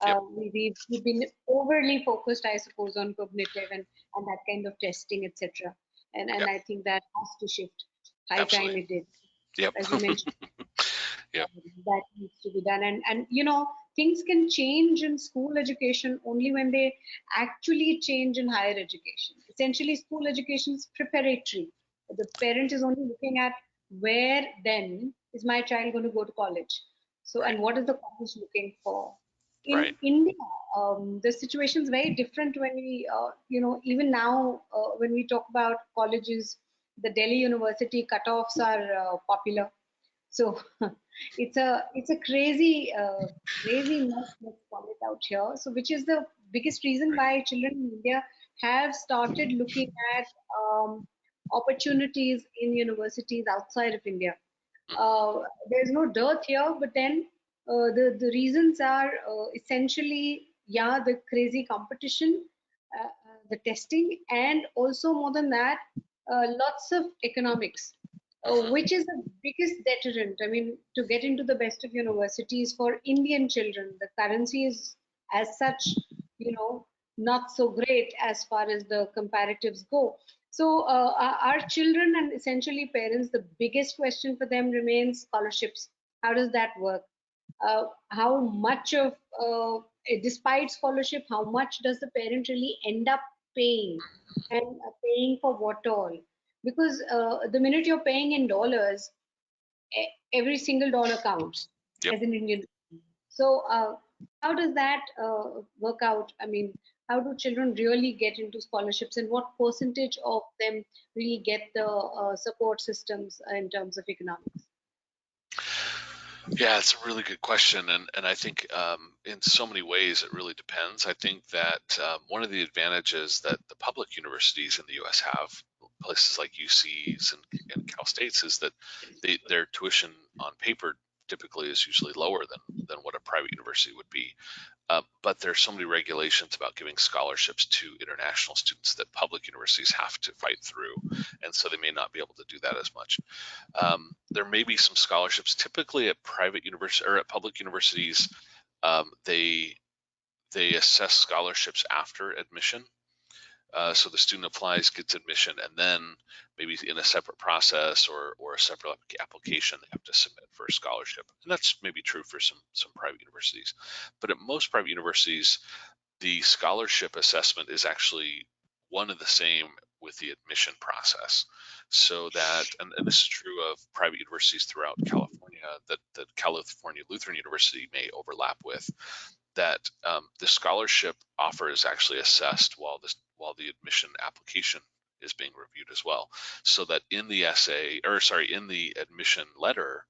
Yep. We've been overly focused, I suppose, on cognitive and that kind of testing, etc. And Yep. I think that has to shift. High Absolutely. time it did. Yep. As you mentioned. Yep. That needs to be done. And things can change in school education only when they actually change in higher education. Essentially, school education is preparatory. The parent is only looking at where then is my child going to go to college. So, Right. and what is the college looking for? In Right. India, the situation is very different when we, even now, when we talk about colleges, the Delhi University cutoffs are popular. So it's a crazy mess, let's call it out here. So which is the biggest reason why children in India have started looking at opportunities in universities outside of India. There's no dearth here, but then The reasons are essentially, yeah, the crazy competition, the testing, and also more than that, lots of economics, which is the biggest deterrent. I mean, to get into the best of universities for Indian children, the currency is as such, not so great as far as the comparatives go. So our children and essentially parents, the biggest question for them remains scholarships. How does that work? How much of, despite scholarship, how much does the parent really end up paying, and paying for what all? Because the minute you're paying in dollars, every single dollar counts Yep. as an Indian. So how does that work out? I mean, how do children really get into scholarships, and what percentage of them really get the support systems in terms of economics? Yeah, it's a really good question, and I think in so many ways it really depends. I think that one of the advantages that the public universities in the U.S. have, places like UCs and Cal States, is that their tuition on paper typically is usually lower than what a private university would be. But there's so many regulations about giving scholarships to international students that public universities have to fight through, and so they may not be able to do that as much. There may be some scholarships. Typically, at private university or at public universities, they assess scholarships after admission. So the student applies, gets admission, and then maybe in a separate process or a separate application, they have to submit for a scholarship. And that's maybe true for some private universities. But at most private universities, the scholarship assessment is actually one and the same with the admission process. So that, and this is true of private universities throughout California that California Lutheran University may overlap with, that the scholarship offer is actually assessed while the admission application is being reviewed as well. So that in the in the admission letter,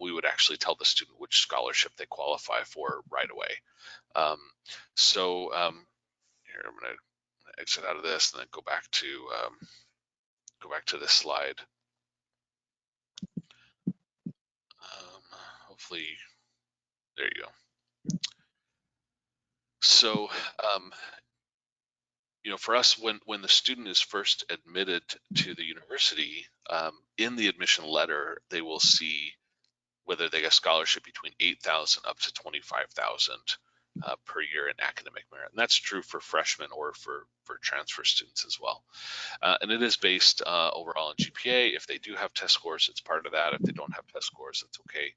we would actually tell the student which scholarship they qualify for right away. Here I'm going to exit out of this and then go back to this slide. Hopefully, there you go. So, for us, when the student is first admitted to the university, in the admission letter, they will see whether they get a scholarship between 8,000 up to 25,000 per year in academic merit. And that's true for freshmen or for transfer students as well. And it is based overall on GPA. If they do have test scores, it's part of that. If they don't have test scores, it's okay.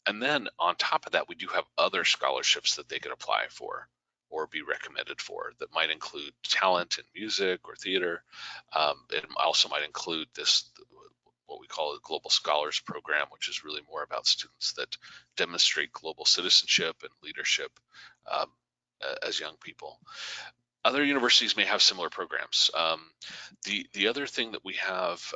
And then on top of that, we do have other scholarships that they could apply for or be recommended for that might include talent in music or theater. It also might include what we call a Global Scholars Program, which is really more about students that demonstrate global citizenship and leadership as young people. Other universities may have similar programs. The other thing that we have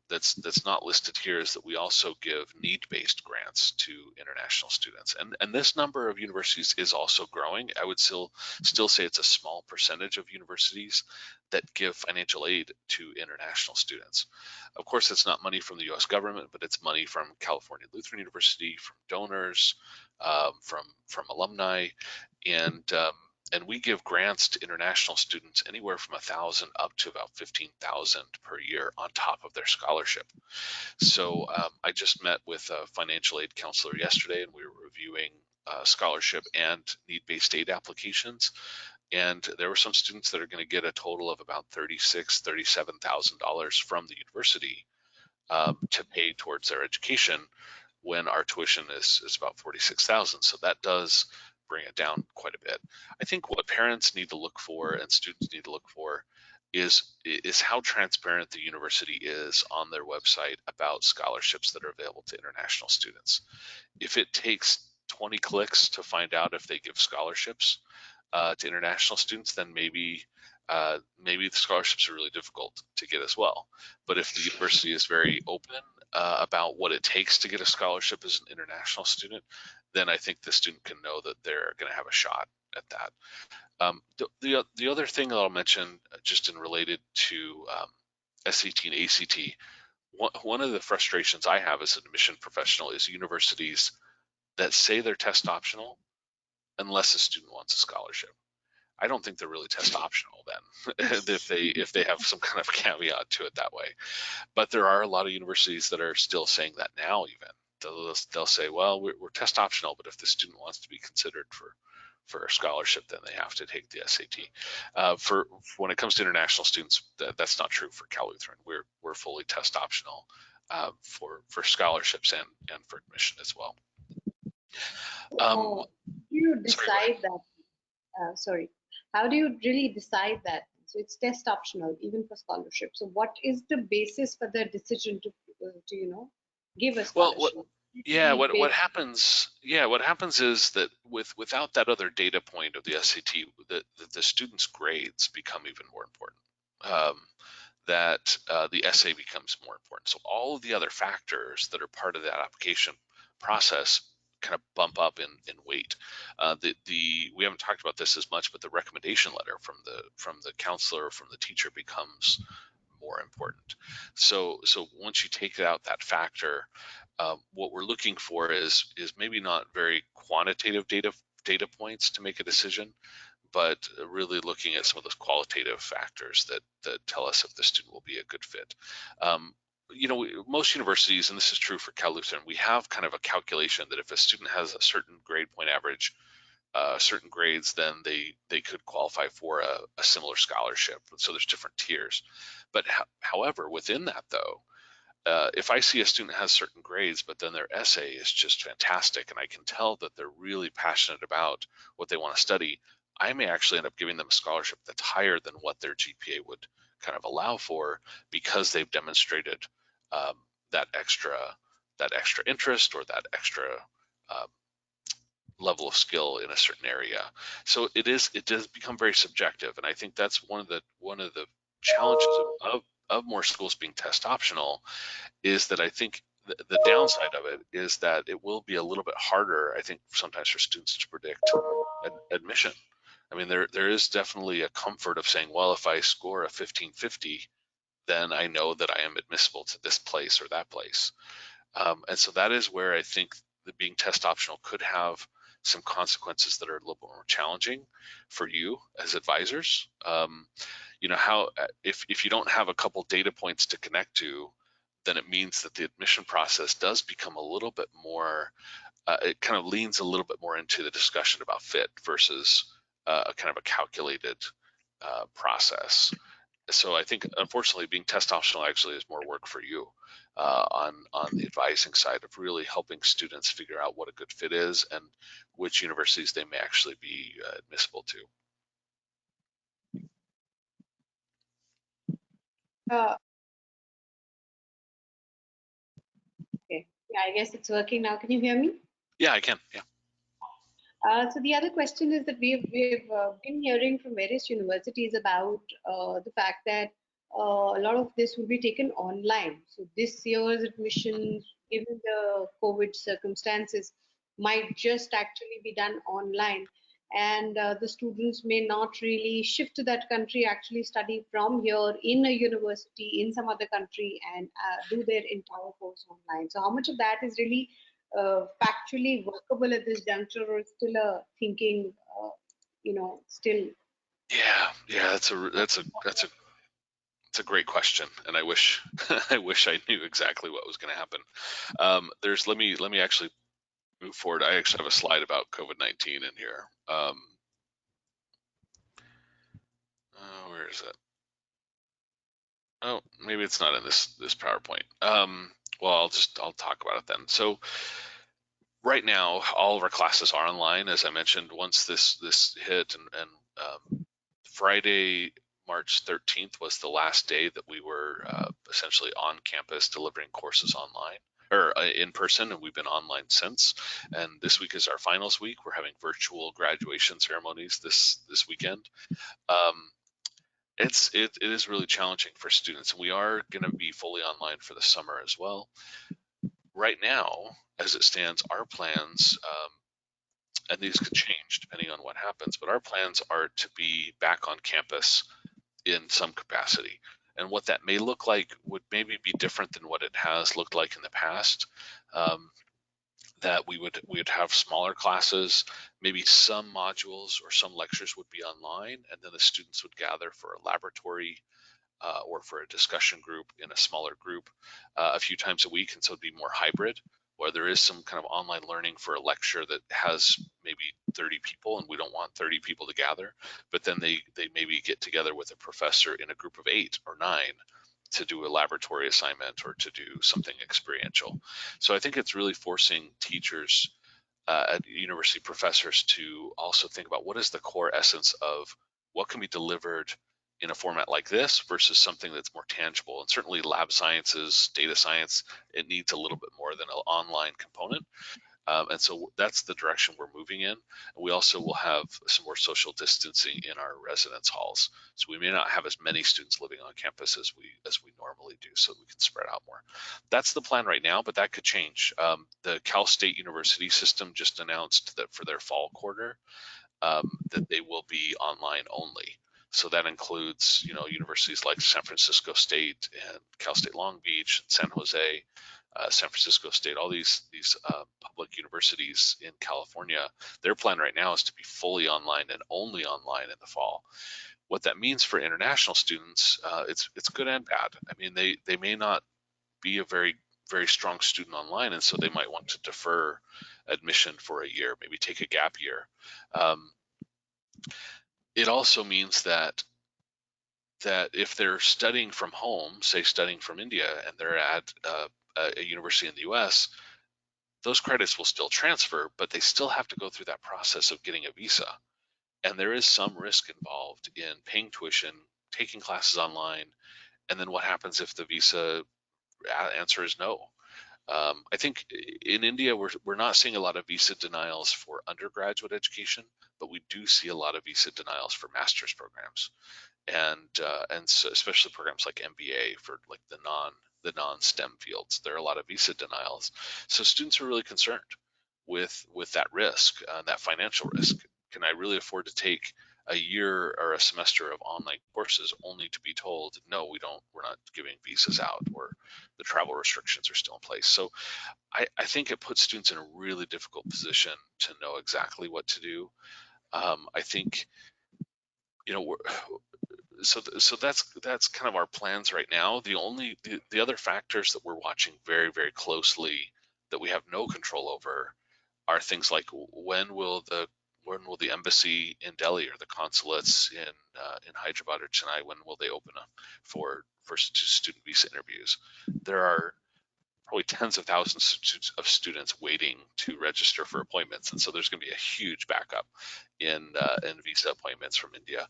that's not listed here is that we also give need-based grants to international students, and this number of universities is also growing. I would still say it's a small percentage of universities that give financial aid to international students. Of course, it's not money from the U.S. government, but it's money from California Lutheran University, from donors, from alumni, and we give grants to international students anywhere from 1,000 up to about 15,000 per year on top of their scholarship. So I just met with a financial aid counselor yesterday, and we were reviewing scholarship and need-based aid applications. And there were some students that are going to get a total of about $36,000, $37,000 from the university to pay towards their education, when our tuition is about $46,000. So that does bring it down quite a bit. I think what parents need to look for and students need to look for is how transparent the university is on their website about scholarships that are available to international students. If it takes 20 clicks to find out if they give scholarships to international students, then maybe the scholarships are really difficult to get as well. But if the university is very open about what it takes to get a scholarship as an international student, then I think the student can know that they're going to have a shot at that. The other thing that I'll mention, just in related to SAT and ACT, one of the frustrations I have as an admission professional is universities that say they're test optional unless a student wants a scholarship. I don't think they're really test optional then if they have some kind of caveat to it that way. But there are a lot of universities that are still saying that now. Even they'll say, well, we're test optional, but if the student wants to be considered for a scholarship, then they have to take the SAT. For when it comes to international students, that's not true for Cal Lutheran. We're fully test optional for scholarships and for admission as well. You decide that. Sorry, how do you really decide that? So it's test optional even for scholarship. So what is the basis for the decision to give a scholarship? What happens is that without that other data point of the SAT, the student's grades become even more important. The essay becomes more important. So all of the other factors that are part of that application process kind of bump up in weight. We haven't talked about this as much, but the recommendation letter from the counselor or from the teacher becomes more important. So once you take out that factor, what we're looking for is maybe not very quantitative data points to make a decision, but really looking at some of those qualitative factors that tell us if the student will be a good fit. Most universities, and this is true for Cal Lutheran, we have kind of a calculation that if a student has a certain grade point average, certain grades, then they could qualify for a similar scholarship. So there's different tiers. But however, within that though, if I see a student has certain grades, but then their essay is just fantastic, and I can tell that they're really passionate about what they want to study, I may actually end up giving them a scholarship that's higher than what their GPA would kind of allow for, because they've demonstrated that extra interest or that extra level of skill in a certain area. So it does become very subjective, and I think that's one of the challenges of more schools being test optional, is that I think the downside of it is that it will be a little bit harder, I think, sometimes for students to predict admission. I mean, there is definitely a comfort of saying, well, if I score a 1550, then I know that I am admissible to this place or that place. And so that is where I think that being test optional could have some consequences that are a little bit more challenging for you as advisors. If you don't have a couple data points to connect to, then it means that the admission process does become a little bit more, it kind of leans a little bit more into the discussion about fit versus a kind of a calculated process. So I think, unfortunately, being test optional actually is more work for you on the advising side of really helping students figure out what a good fit is and which universities they may actually be admissible to. Okay. Yeah, I guess it's working now. Can you hear me? Yeah, I can. Yeah. So the other question is that we've been hearing from various universities about the fact that a lot of this will be taken online. So this year's admissions, given the COVID circumstances, might just actually be done online. And the students may not really shift to that country, actually study from here in a university in some other country and do their entire course online. So how much of that is really factually workable at this juncture, or still a thinking, still? Yeah, that's a great question, and I wish I knew exactly what was going to happen. Let me actually move forward. I actually have a slide about COVID-19 in here. Where is it? Oh, maybe it's not in this PowerPoint. Well, I'll talk about it then. So right now, all of our classes are online, as I mentioned. Once this hit, and Friday, March 13th was the last day that we were essentially on campus delivering courses online or in person, and we've been online since. And this week is our finals week. We're having virtual graduation ceremonies this weekend. It is really challenging for students, and we are going to be fully online for the summer as well. Right now, as it stands, our plans, and these could change depending on what happens, but our plans are to be back on campus in some capacity. And what that may look like would maybe be different than what it has looked like in the past. that we would have smaller classes, maybe some modules or some lectures would be online, and then the students would gather for a laboratory or for a discussion group in a smaller group a few times a week, and so it'd be more hybrid, where there is some kind of online learning for a lecture that has maybe 30 people, and we don't want 30 people to gather, but then they maybe get together with a professor in a group of 8 or 9 to do a laboratory assignment or to do something experiential. So I think it's really forcing teachers at university professors to also think about what is the core essence of what can be delivered in a format like this versus something that's more tangible. And certainly lab sciences, data science, it needs a little bit more than an online component. And so that's the direction we're moving in. And we also will have some more social distancing in our residence halls. So we may not have as many students living on campus as we normally do, so we can spread out more. That's the plan right now, but that could change. The Cal State University system just announced that for their fall quarter, that they will be online only. So that includes, universities like San Francisco State and Cal State Long Beach and San Jose, San Francisco State, all these public universities in California. Their plan right now is to be fully online and only online in the fall. What that means for international students, it's good and bad. I mean, they may not be a very strong student online, and so they might want to defer admission for a year, maybe take a gap year. It also means that if they're studying from home, say studying from India, and they're at a university in the US, those credits will still transfer, but they still have to go through that process of getting a visa. And there is some risk involved in paying tuition, taking classes online, and then what happens if the visa answer is no? I think in India, we're not seeing a lot of visa denials for undergraduate education, but we do see a lot of visa denials for master's programs, and so especially programs like MBA for like the non-STEM fields. There are a lot of visa denials, so students are really concerned with that risk, that financial risk. Can I really afford to take a year or a semester of online courses only to be told, no, we're not giving visas out, or the travel restrictions are still in place? So I think it puts students in a really difficult position to know exactly what to do. I think, so that's kind of our plans right now. The other factors that we're watching very, very closely that we have no control over are things like when will the embassy in Delhi or the consulates in Hyderabad or Chennai, when will they open up for student visa interviews? There are probably tens of thousands of students waiting to register for appointments, and so there's going to be a huge backup in visa appointments from India.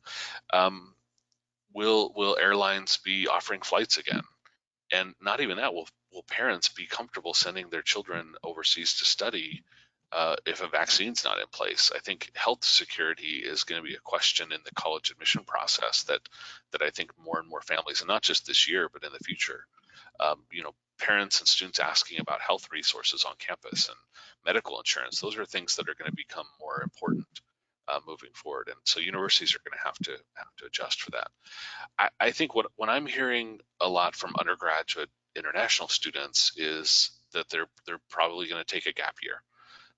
Will airlines be offering flights again? And not even that, will parents be comfortable sending their children overseas to study if a vaccine's not in place? I think health security is going to be a question in the college admission process that I think more and more families, and not just this year, but in the future, parents and students asking about health resources on campus and medical insurance. Those are things that are going to become more important moving forward, and so universities are going to have to adjust for that. I think what I'm hearing a lot from undergraduate international students is that they're probably going to take a gap year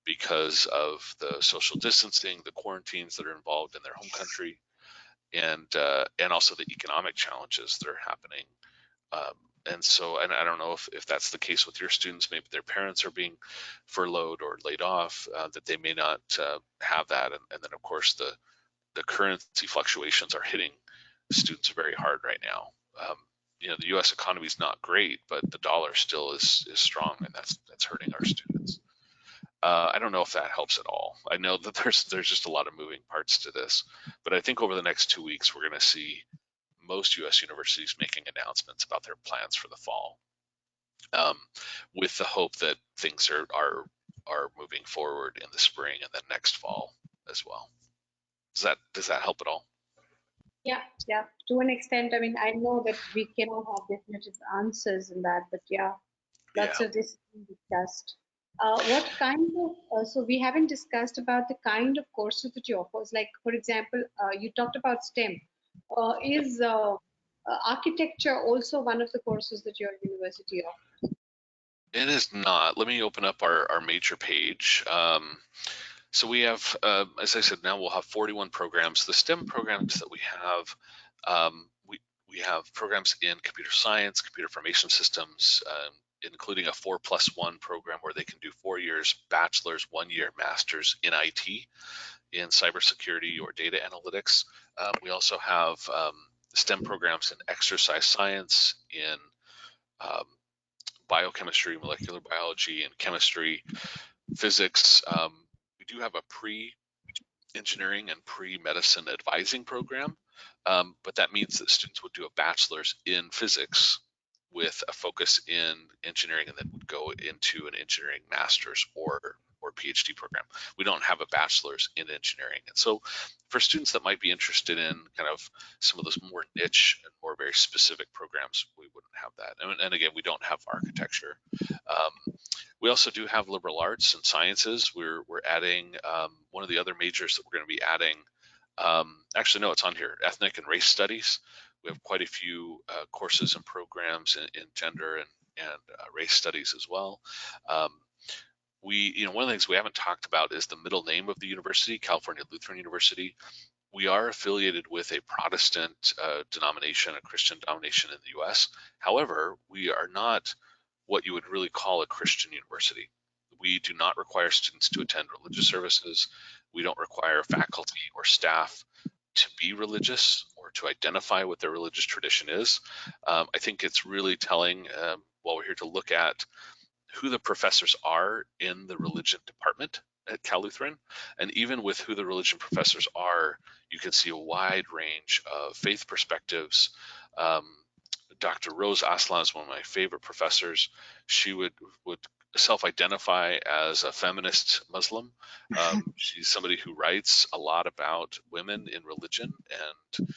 because of the social distancing, the quarantines that are involved in their home country, and also the economic challenges that are happening. And so, and I don't know if that's the case with your students. Maybe their parents are being furloughed or laid off, that they may not have that. And then, of course, the currency fluctuations are hitting students very hard right now. The U.S. economy is not great, but the dollar still is strong, and that's hurting our students. I don't know if that helps at all. I know that there's just a lot of moving parts to this, but I think over the next 2 weeks we're going to see most U.S. universities making announcements about their plans for the fall, with the hope that things are moving forward in the spring and then next fall as well. Does that help at all? Yeah, to an extent. I mean, I know that we cannot have definitive answers in that, but lots of this discussed. What kind of, so we haven't discussed about the kind of courses that you offer. Like, for example, you talked about STEM. Is architecture also one of the courses that your university offers? It is not. Let me open up our major page. So we have, as I said, now we'll have 41 programs. The STEM programs that we have programs in computer science, computer information systems, including a 4+1 program where they can do 4 years bachelor's, 1 year master's in IT, in cybersecurity or data analytics. We also have STEM programs in exercise science, in biochemistry, molecular biology, and chemistry, physics. We do have a pre-engineering and pre-medicine advising program, but that means that students would do a bachelor's in physics with a focus in engineering, and then would go into an engineering master's or PhD program. We don't have a bachelor's in engineering. And so for students that might be interested in kind of some of those more niche and more very specific programs, we wouldn't have that. And again, we don't have architecture. We also do have liberal arts and sciences. We're adding one of the other majors that we're going to be adding. Actually, no, it's on here. Ethnic and race studies. We have quite a few courses and programs in gender and race studies as well. One of the things we haven't talked about is the middle name of the university, California Lutheran University. We are affiliated with a Protestant denomination, a Christian denomination in the U.S. However, we are not what you would really call a Christian university. We do not require students to attend religious services. We don't require faculty or staff to be religious or to identify what their religious tradition is. I think it's really telling while we're here to look at who the professors are in the religion department at Cal Lutheran. And even with who the religion professors are, you can see a wide range of faith perspectives. Dr. Rose Aslan is one of my favorite professors. She would self-identify as a feminist Muslim. She's somebody who writes a lot about women in religion and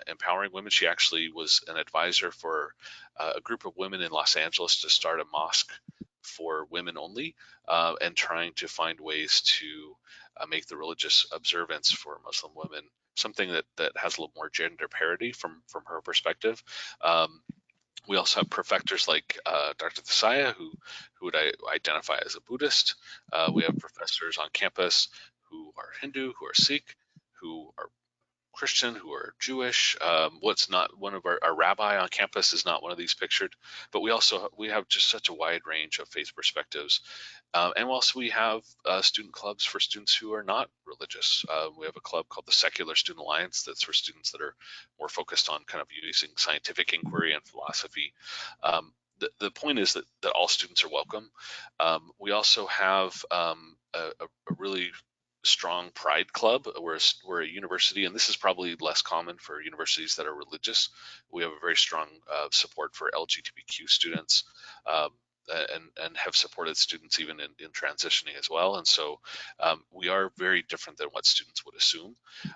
empowering women. She actually was an advisor for a group of women in Los Angeles to start a mosque for women only, and trying to find ways to make the religious observance for Muslim women something that has a little more gender parity from her perspective. We also have professors like Dr. Thesaya, who would identify as a Buddhist. We have professors on campus who are Hindu, who are Sikh, who are Christian, who are Jewish. What's not one of our rabbi on campus is not one of these pictured, but we have just such a wide range of faith perspectives. And also we have student clubs for students who are not religious. We have a club called the Secular Student Alliance that's for students that are more focused on kind of using scientific inquiry and philosophy. The point is that all students are welcome. We also have a really strong pride club. We're a university, and this is probably less common for universities that are religious. We have a very strong support for LGBTQ students, and have supported students even in transitioning as well. And so we are very different than what students would assume.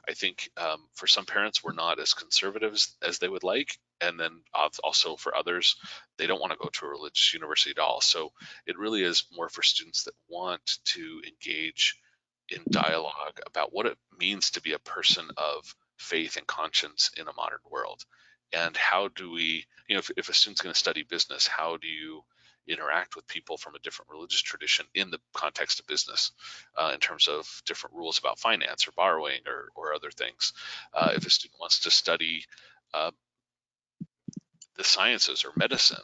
I think for some parents, we're not as conservative as they would like. And then also for others, they don't want to go to a religious university at all. So it really is more for students that want to engage in dialogue about what it means to be a person of faith and conscience in a modern world. And how do we, if a student's going to study business, how do you interact with people from a different religious tradition in the context of business, in terms of different rules about finance or borrowing or other things? If a student wants to study the sciences or medicine,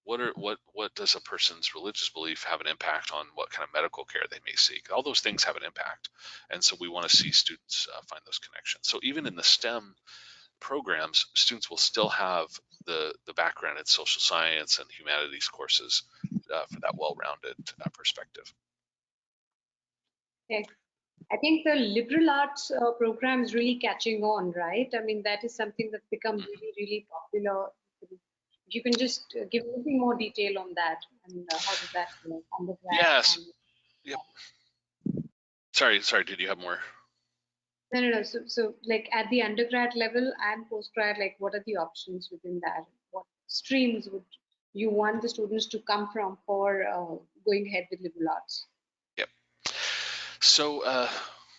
what does a person's religious belief have an impact on what kind of medical care they may seek? All those things have an impact, and so we want to see students find those connections. So even in the STEM programs, students will still have the background in social science and humanities courses for that well-rounded perspective. Okay. I think the liberal arts program is really catching on, right? I mean, that is something that's become really, really popular. You can just give a little more detail on that, and how does that undergrad? Yes. Yep. Sorry. Did you have more? No. So like at the undergrad level and postgrad, like what are the options within that? What streams would you want the students to come from for going ahead with liberal arts? Yep. So, well,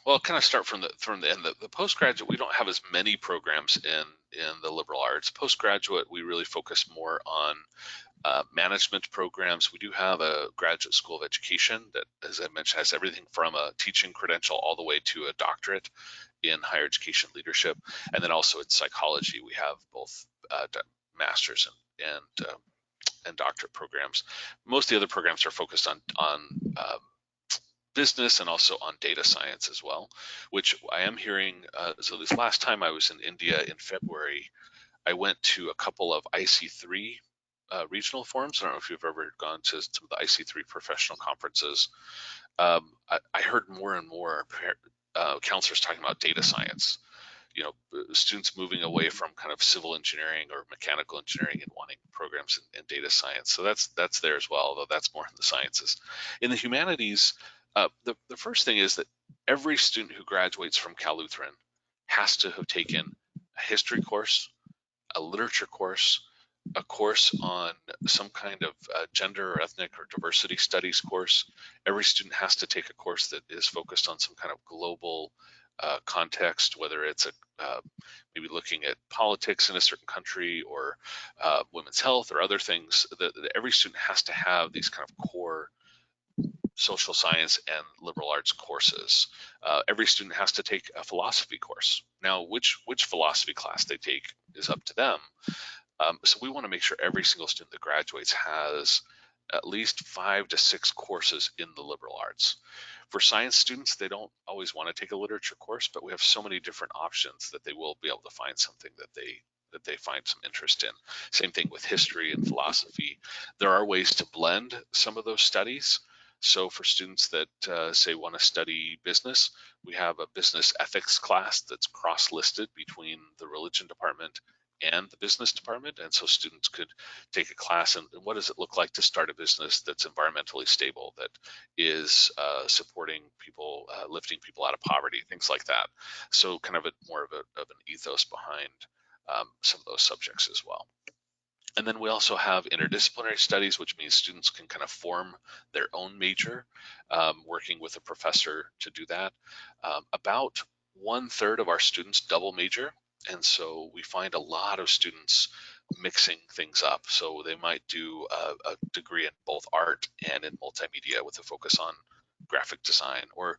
I'll kind of start from the end. The postgraduate, we don't have as many programs in the liberal arts. Postgraduate, we really focus more on management programs. We do have a graduate school of education that, as I mentioned, has everything from a teaching credential all the way to a doctorate in higher education leadership. And then also in psychology, we have both master's and doctorate programs. Most of the other programs are focused on business and also on data science as well, which I am hearing. So this last time I was in India in February, I went to a couple of IC3 regional forums. I don't know if you've ever gone to some of the IC3 professional conferences. I heard more and more counselors talking about data science. You know, students moving away from kind of civil engineering or mechanical engineering and wanting programs in data science. So that's there as well, although that's more in the sciences. In the humanities, the first thing is that every student who graduates from Cal Lutheran has to have taken a history course, a literature course, a course on some kind of gender or ethnic or diversity studies course. Every student has to take a course that is focused on some kind of global context, whether it's maybe looking at politics in a certain country or women's health or other things. That every student has to have these kind of core social science and liberal arts courses. Every student has to take a philosophy course. Now, which philosophy class they take is up to them. So we want to make sure every single student that graduates has at least 5 to 6 courses in the liberal arts. For science students, they don't always want to take a literature course, but we have so many different options that they will be able to find something that they find some interest in. Same thing with history and philosophy. There are ways to blend some of those studies. So for students that say want to study business, we have a business ethics class that's cross-listed between the religion department and the business department. And so students could take a class and what does it look like to start a business that's environmentally stable, that is supporting people, lifting people out of poverty, things like that. So kind of more of an ethos behind some of those subjects as well. And then we also have interdisciplinary studies, which means students can kind of form their own major, working with a professor to do that. About 1/3 of our students double major. And so we find a lot of students mixing things up. So they might do a degree in both art and in multimedia with a focus on graphic design, or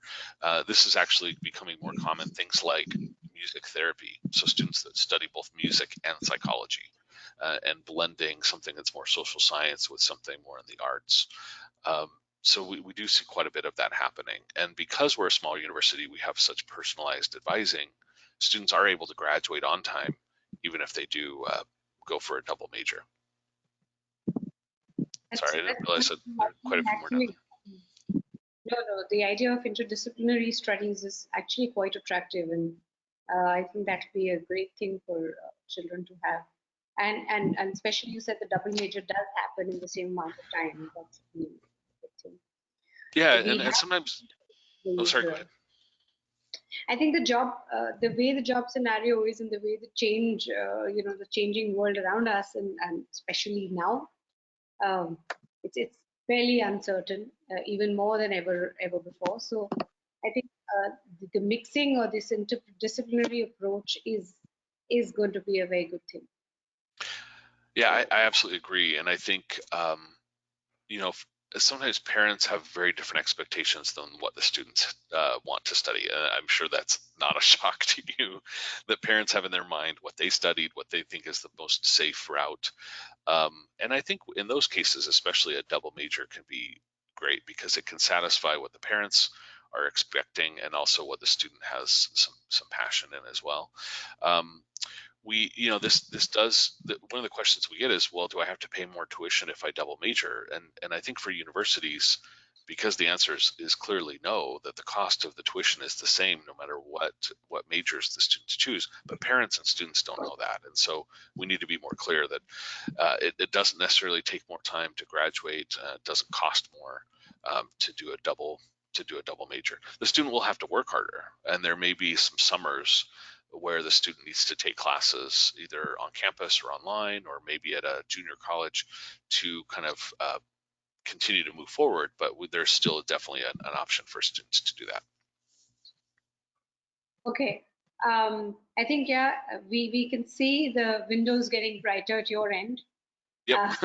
this is actually becoming more common, things like music therapy. So students that study both music and psychology. And blending something that's more social science with something more in the arts. So we do see quite a bit of that happening. And because we're a small university, we have such personalized advising, students are able to graduate on time, even if they do go for a double major. Sorry, I didn't realize that there are quite a few more down there. No, the idea of interdisciplinary studies is actually quite attractive, and I think that would be a great thing for children to have. And especially you said the double major does happen in the same amount of time. That's a good thing. Yeah, and sometimes, oh, sorry, go ahead. I think the way the job scenario is and the way the change, the changing world around us, and especially now, it's fairly uncertain, even more than ever before. So I think the mixing or this interdisciplinary approach is going to be a very good thing. Yeah, I absolutely agree. And I think, sometimes parents have very different expectations than what the students want to study. And I'm sure that's not a shock to you, that parents have in their mind what they studied, what they think is the most safe route. And I think in those cases, especially a double major can be great because it can satisfy what the parents are expecting and also what the student has some passion in as well. This does, one of the questions we get is, well, do I have to pay more tuition if I double major? And I think for universities, because the answer is clearly no, that the cost of the tuition is the same no matter what majors the students choose, but parents and students don't know that. And so we need to be more clear that it doesn't necessarily take more time to graduate, it doesn't cost more to do a double major. The student will have to work harder, and there may be some summers where the student needs to take classes either on campus or online, or maybe at a junior college to kind of continue to move forward, but there's still definitely an option for students to do that. Okay, I think, yeah, we can see the windows getting brighter at your end. Yep.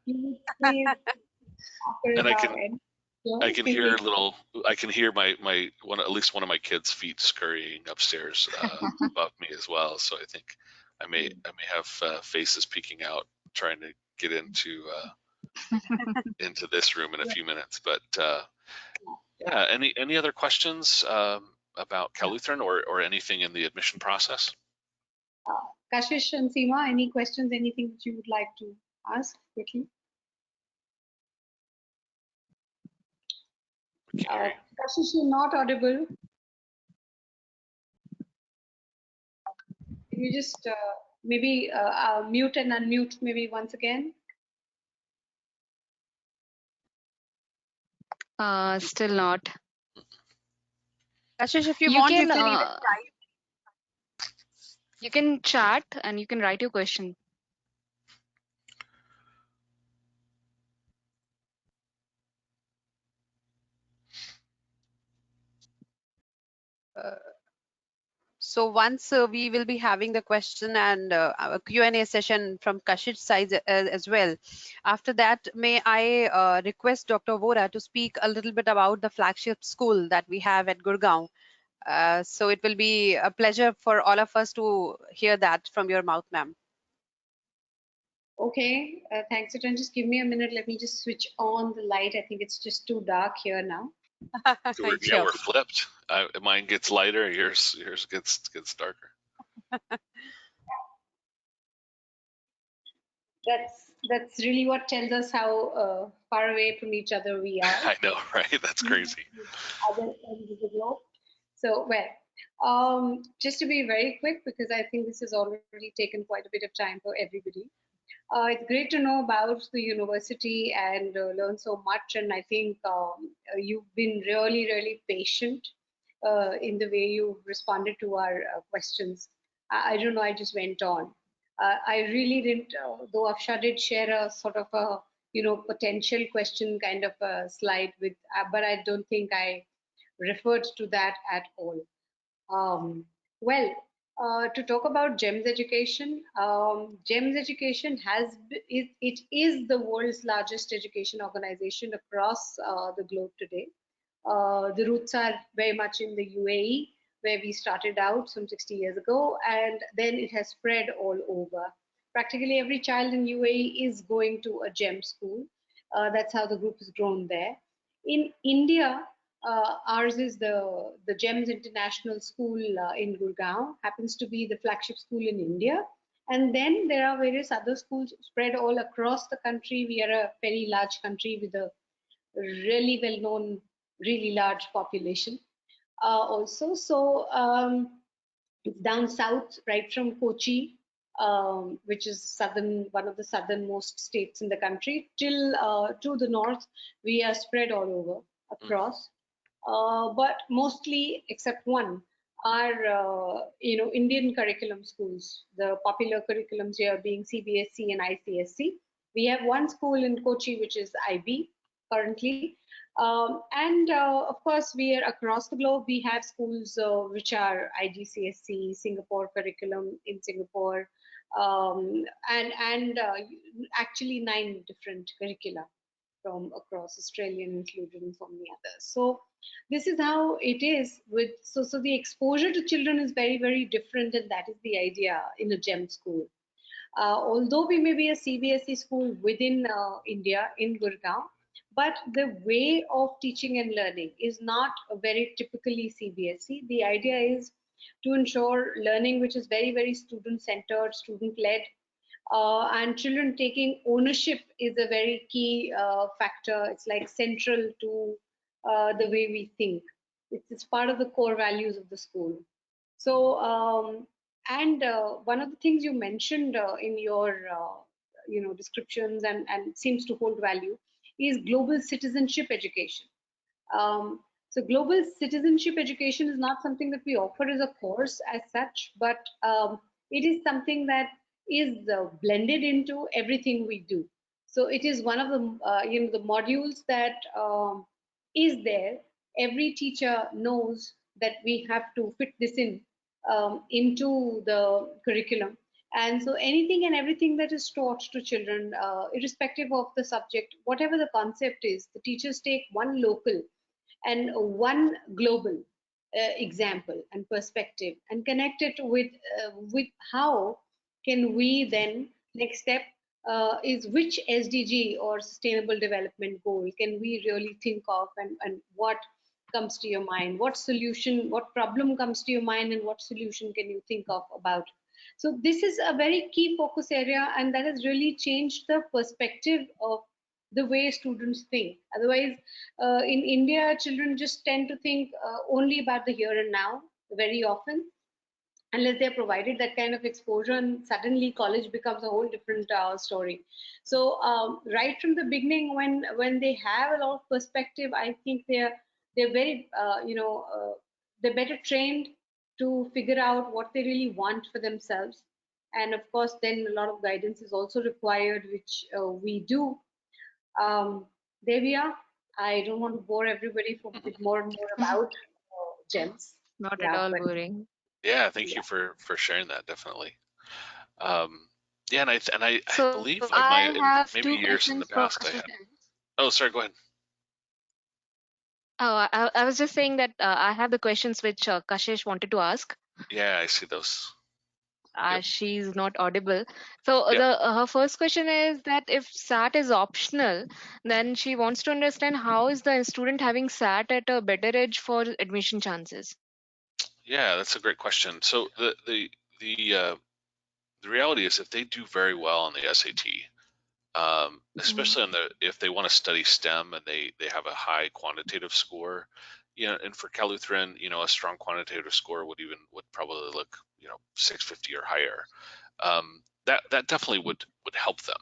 You would see it after And our end. I can hear at least one of my kids' feet scurrying upstairs above me as well. So I think I may have faces peeking out trying to get into this room in a few minutes. But yeah, any other questions about Cal Lutheran or anything in the admission process? Kashish and Seema, any questions, anything that you would like to ask quickly? Kashish, you're not audible. Can you just maybe mute and unmute maybe once again? Still not. Kashish, if you want, you can even type. You can chat and you can write your question. So once we will be having the question and a Q&A session from Kashish's side as well. After that, may I request Dr. Vohra to speak a little bit about the flagship school that we have at Gurgaon. So it will be a pleasure for all of us to hear that from your mouth, ma'am. Okay, thanks, Atan. Just give me a minute. Let me just switch on the light. I think it's just too dark here now. So we're flipped. Mine gets lighter, yours gets darker. That's really what tells us how far away from each other we are. I know, right? That's crazy. Other ends of the globe. So, well, just to be very quick, because I think this has already taken quite a bit of time for everybody. It's great to know about the university and learn so much. And I think you've been really, really patient in the way you responded to our questions. I don't know, I just went on. I really didn't, though Afsha did share a sort of a, potential question kind of a slide with, but I don't think I referred to that at all. Well, to talk about GEMS education, GEMS education it is the world's largest education organization across the globe today. The roots are very much in the UAE, where we started out some 60 years ago, and then it has spread all over. Practically every child in UAE is going to a GEM school. That's how the group has grown there. In India, ours is the GEMS International School in Gurgaon, happens to be the flagship school in India. And then there are various other schools spread all across the country. We are a very large country with a really well-known, really large population also. So it's down south, right from Kochi, which is one of the southernmost states in the country, till to the north. We are spread all over across. But mostly, except one, are Indian curriculum schools. The popular curriculums here being CBSE and ICSE. We have one school in Kochi which is IB currently, and of course we are across the globe. We have schools which are IGCSE, Singapore curriculum in Singapore, and actually 9 different curricula from across Australian included and so many others. So this is how it is with, so the exposure to children is very, very different, and that is the idea in a GEM school. Although we may be a CBSE school within India in Gurgaon, but the way of teaching and learning is not very typically CBSE. The idea is to ensure learning which is very, very student-centered, student-led, and children taking ownership is a very key factor. It's like central to the way we think. It's part of the core values of the school. So, and one of the things you mentioned in your descriptions and seems to hold value is global citizenship education. So global citizenship education is not something that we offer as a course as such, but it is something that is blended into everything we do. So it is one of the the modules that is there. Every teacher knows that we have to fit this in into the curriculum. And so anything and everything that is taught to children, irrespective of the subject, whatever the concept is, the teachers take one local and one global example and perspective and connect it with how can we then next step is which SDG or sustainable development goal can we really think of, and what comes to your mind, what solution, what problem comes to your mind, and what solution can you think of about it. So this is a very key focus area, and that has really changed the perspective of the way students think. Otherwise, in India, children just tend to think only about the here and now very often, unless they're provided that kind of exposure, and suddenly college becomes a whole different story. So right from the beginning, when they have a lot of perspective, I think they're very they're better trained to figure out what they really want for themselves. And of course, then a lot of guidance is also required, which we do. There we are. I don't want to bore everybody with more and more about GEMS. Not at Yeah, all but boring. Yeah, thank you for sharing that. Definitely. Yeah, and I So believe I in have maybe two years in the questions for past I Kashish. had. Oh, sorry. Go ahead. Oh, I was just saying that I have the questions which Kashish wanted to ask. Yeah, I see those. Yep. She's not audible. So Yep. her first question is that if SAT is optional, then she wants to understand how is the student having SAT at a better edge for admission chances. Yeah, that's a great question. So the reality is, if they do very well on the SAT, especially on if they want to study STEM and they have a high quantitative score, and for Cal Lutheran, a strong quantitative score would probably look, 650 or higher. That definitely would help them.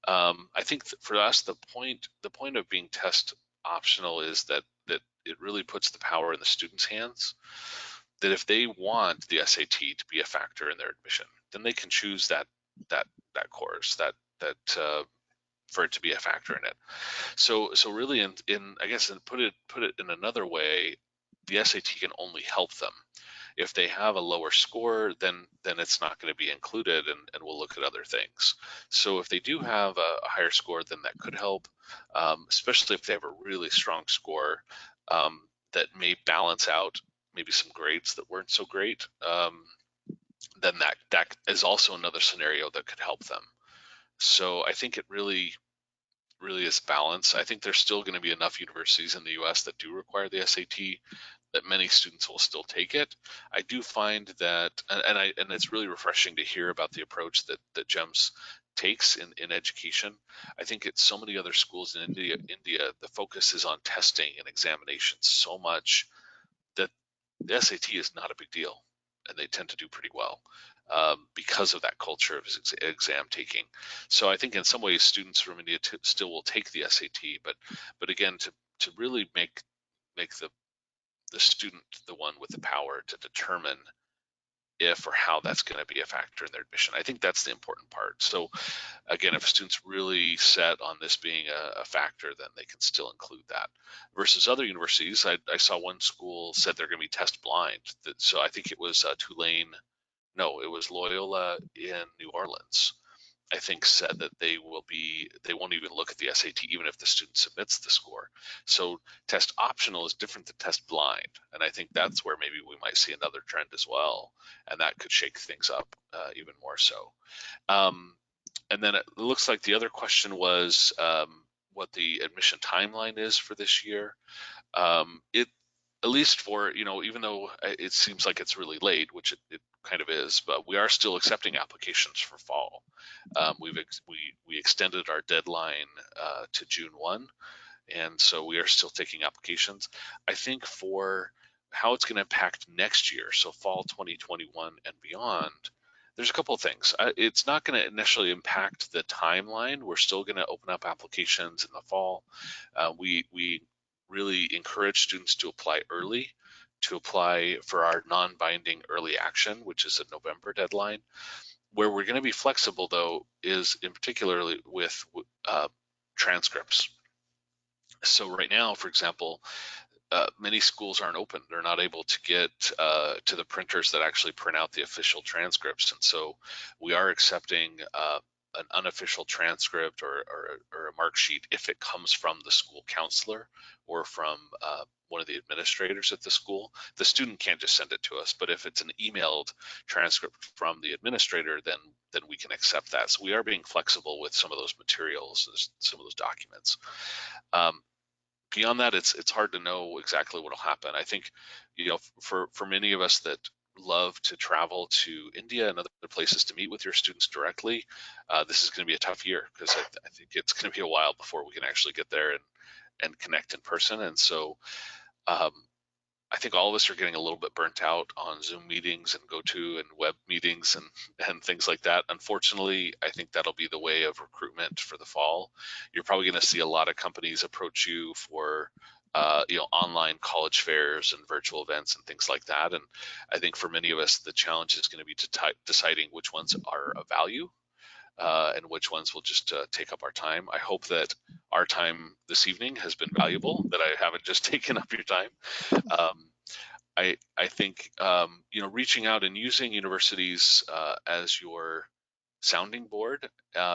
I think for us, the point of being test optional is that it really puts the power in the student's hands. That if they want the SAT to be a factor in their admission, then they can choose that course for it to be a factor in it. So really, in I guess, and put it in another way, the SAT can only help them. If they have a lower score, then it's not going to be included, and we'll look at other things. So if they do have a higher score, then that could help, especially if they have a really strong score that may balance out maybe some grades that weren't so great. Then that is also another scenario that could help them. So I think it really is balance. I think there's still going to be enough universities in the U.S. that do require the SAT that many students will still take it. I do find that, and it's really refreshing to hear about the approach that GEMS takes in education. I think at so many other schools in India, the focus is on testing and examinations so much that the SAT is not a big deal, and they tend to do pretty well because of that culture of exam taking. So I think in some ways students from India still will take the SAT, but again, to really make the student the one with the power to determine if or how that's going to be a factor in their admission. I think that's the important part. So again, if a student's really set on this being a factor, then they can still include that. Versus other universities, I saw one school said they're going to be test blind. So I think it was Tulane. No, it was Loyola in New Orleans. I think said that they won't even look at the SAT even if the student submits the score. So test optional is different than test blind, and I think that's where maybe we might see another trend as well, and that could shake things up even more so. And then it looks like the other question was what the admission timeline is for this year. It, at least for, even though it seems like it's really late, which it kind of is, but we are still accepting applications for fall. We extended our deadline to June 1, and so we are still taking applications. I think for how it's going to impact next year, so fall 2021 and beyond, there's a couple of things. It's not going to initially impact the timeline. We're still going to open up applications in the fall. We really encourage students to apply early, to apply for our non-binding early action, which is a November deadline. Where we're going to be flexible, though, is in particularly with transcripts. So right now, for example, many schools aren't open. They're not able to get to the printers that actually print out the official transcripts. And so we are accepting an unofficial transcript or a mark sheet if it comes from the school counselor or from one of the administrators at the school. The student can't just send it to us, but if it's an emailed transcript from the administrator, then we can accept that. So we are being flexible with some of those materials, some of those documents. Beyond that, it's hard to know exactly what will happen. I think, for many of us that love to travel to India and other places to meet with your students directly, this is going to be a tough year, because I think it's going to be a while before we can actually get there and connect in person. And so I think all of us are getting a little bit burnt out on Zoom meetings and GoTo and web meetings and things like that. Unfortunately, I think that'll be the way of recruitment for the fall. You're probably going to see a lot of companies approach you for online college fairs and virtual events and things like that. And I think for many of us, the challenge is going to be deciding which ones are of value and which ones will just take up our time. I hope that our time this evening has been valuable, that I haven't just taken up your time. I think reaching out and using universities as your sounding board,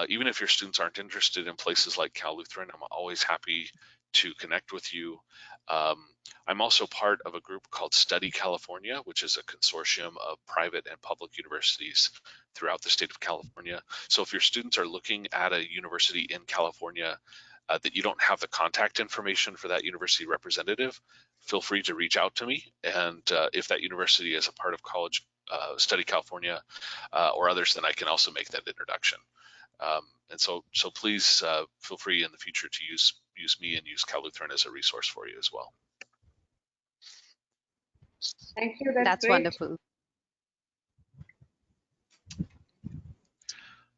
even if your students aren't interested in places like Cal Lutheran, I'm always happy to connect with you. I'm also part of a group called Study California, which is a consortium of private and public universities throughout the state of California. So if your students are looking at a university in California that you don't have the contact information for that university representative, feel free to reach out to me. And if that university is a part of College Study California or others, then I can also make that introduction. And so please feel free in the future to use me and use Cal Lutheran as a resource for you as well. Thank you. That's great. wonderful.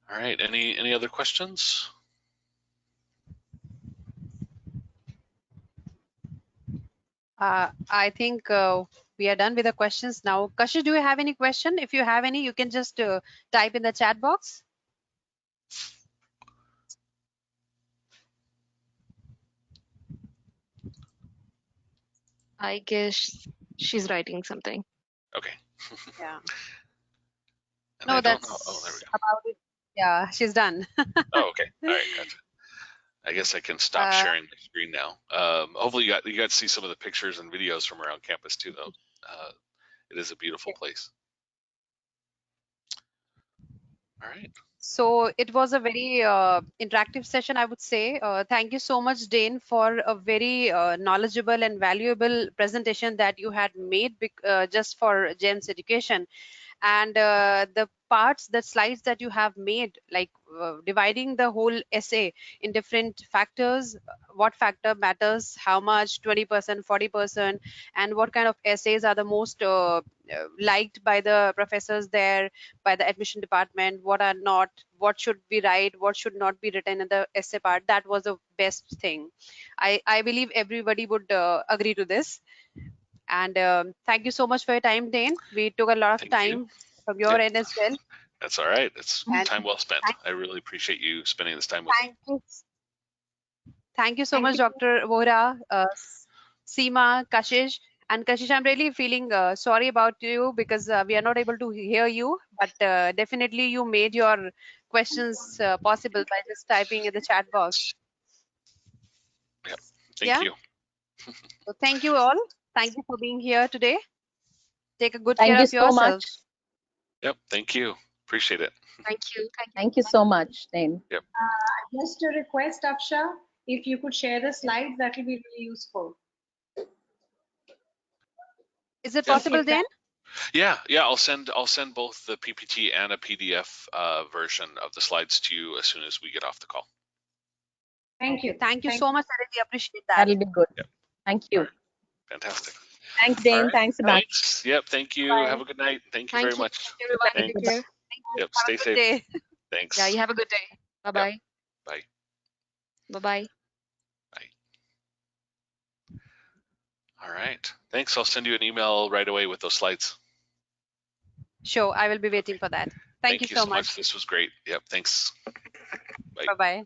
All right. Any other questions? I think we are done with the questions now. Kashish, do you have any question? If you have any, you can just type in the chat box. I guess she's writing something. Okay. Yeah. And No, I don't that's know. Oh, there we go. about it. Yeah, she's done. Oh, okay. All right, gotcha. I guess I can stop sharing my screen now. Hopefully you got to see some of the pictures and videos from around campus too, though. It is a beautiful place. All right. So it was a very interactive session, I would say. Thank you so much, Dane, for a very knowledgeable and valuable presentation that you had made just for GEMS education. And the slides that you have made, like dividing the whole essay in different factors, what factor matters, how much, 20%, 40%, and what kind of essays are the most liked by the professors there, by the admission department, what are not, what should be right, what should not be written in the essay part. That was the best thing. I believe everybody would agree to this. And thank you so much for your time, Dane. We took a lot of time from your end as well. That's all right. It's time well spent. I really appreciate you spending this time with me. Thank you so much, Dr. Vohra, Seema, Kashish. And Kashish, I'm really feeling sorry about you because we are not able to hear you, but definitely you made your questions possible by just typing in the chat box. Yep. Thank you. So thank you all. Thank you for being here today. Take a good care of yourself. Much. Yep. Thank you. Appreciate it. Thank you. Thank you so much, Dane. Yep. Just a request, Aksha, if you could share the slides, that will be really useful. Is it possible, Dane? Yeah. I'll send both the PPT and a PDF version of the slides to you as soon as we get off the call. Thank you. Thank you so much. I really appreciate that. That'll be good. Yep. Thank you. Right. Fantastic. Thanks, Dane. Right. Thanks, Sebastian. Thanks. Yep. Thank you. Bye. Have a good night. Thank you very much. Thank you. Yep. Stay safe. Day. Thanks. Yeah, you have a good day. Bye-bye. Yep. Bye. Bye-bye. Bye. All right. Thanks. I'll send you an email right away with those slides. Sure. I will be waiting for that. Thank you so much. This was great. Yep. Thanks. Bye. Bye-bye.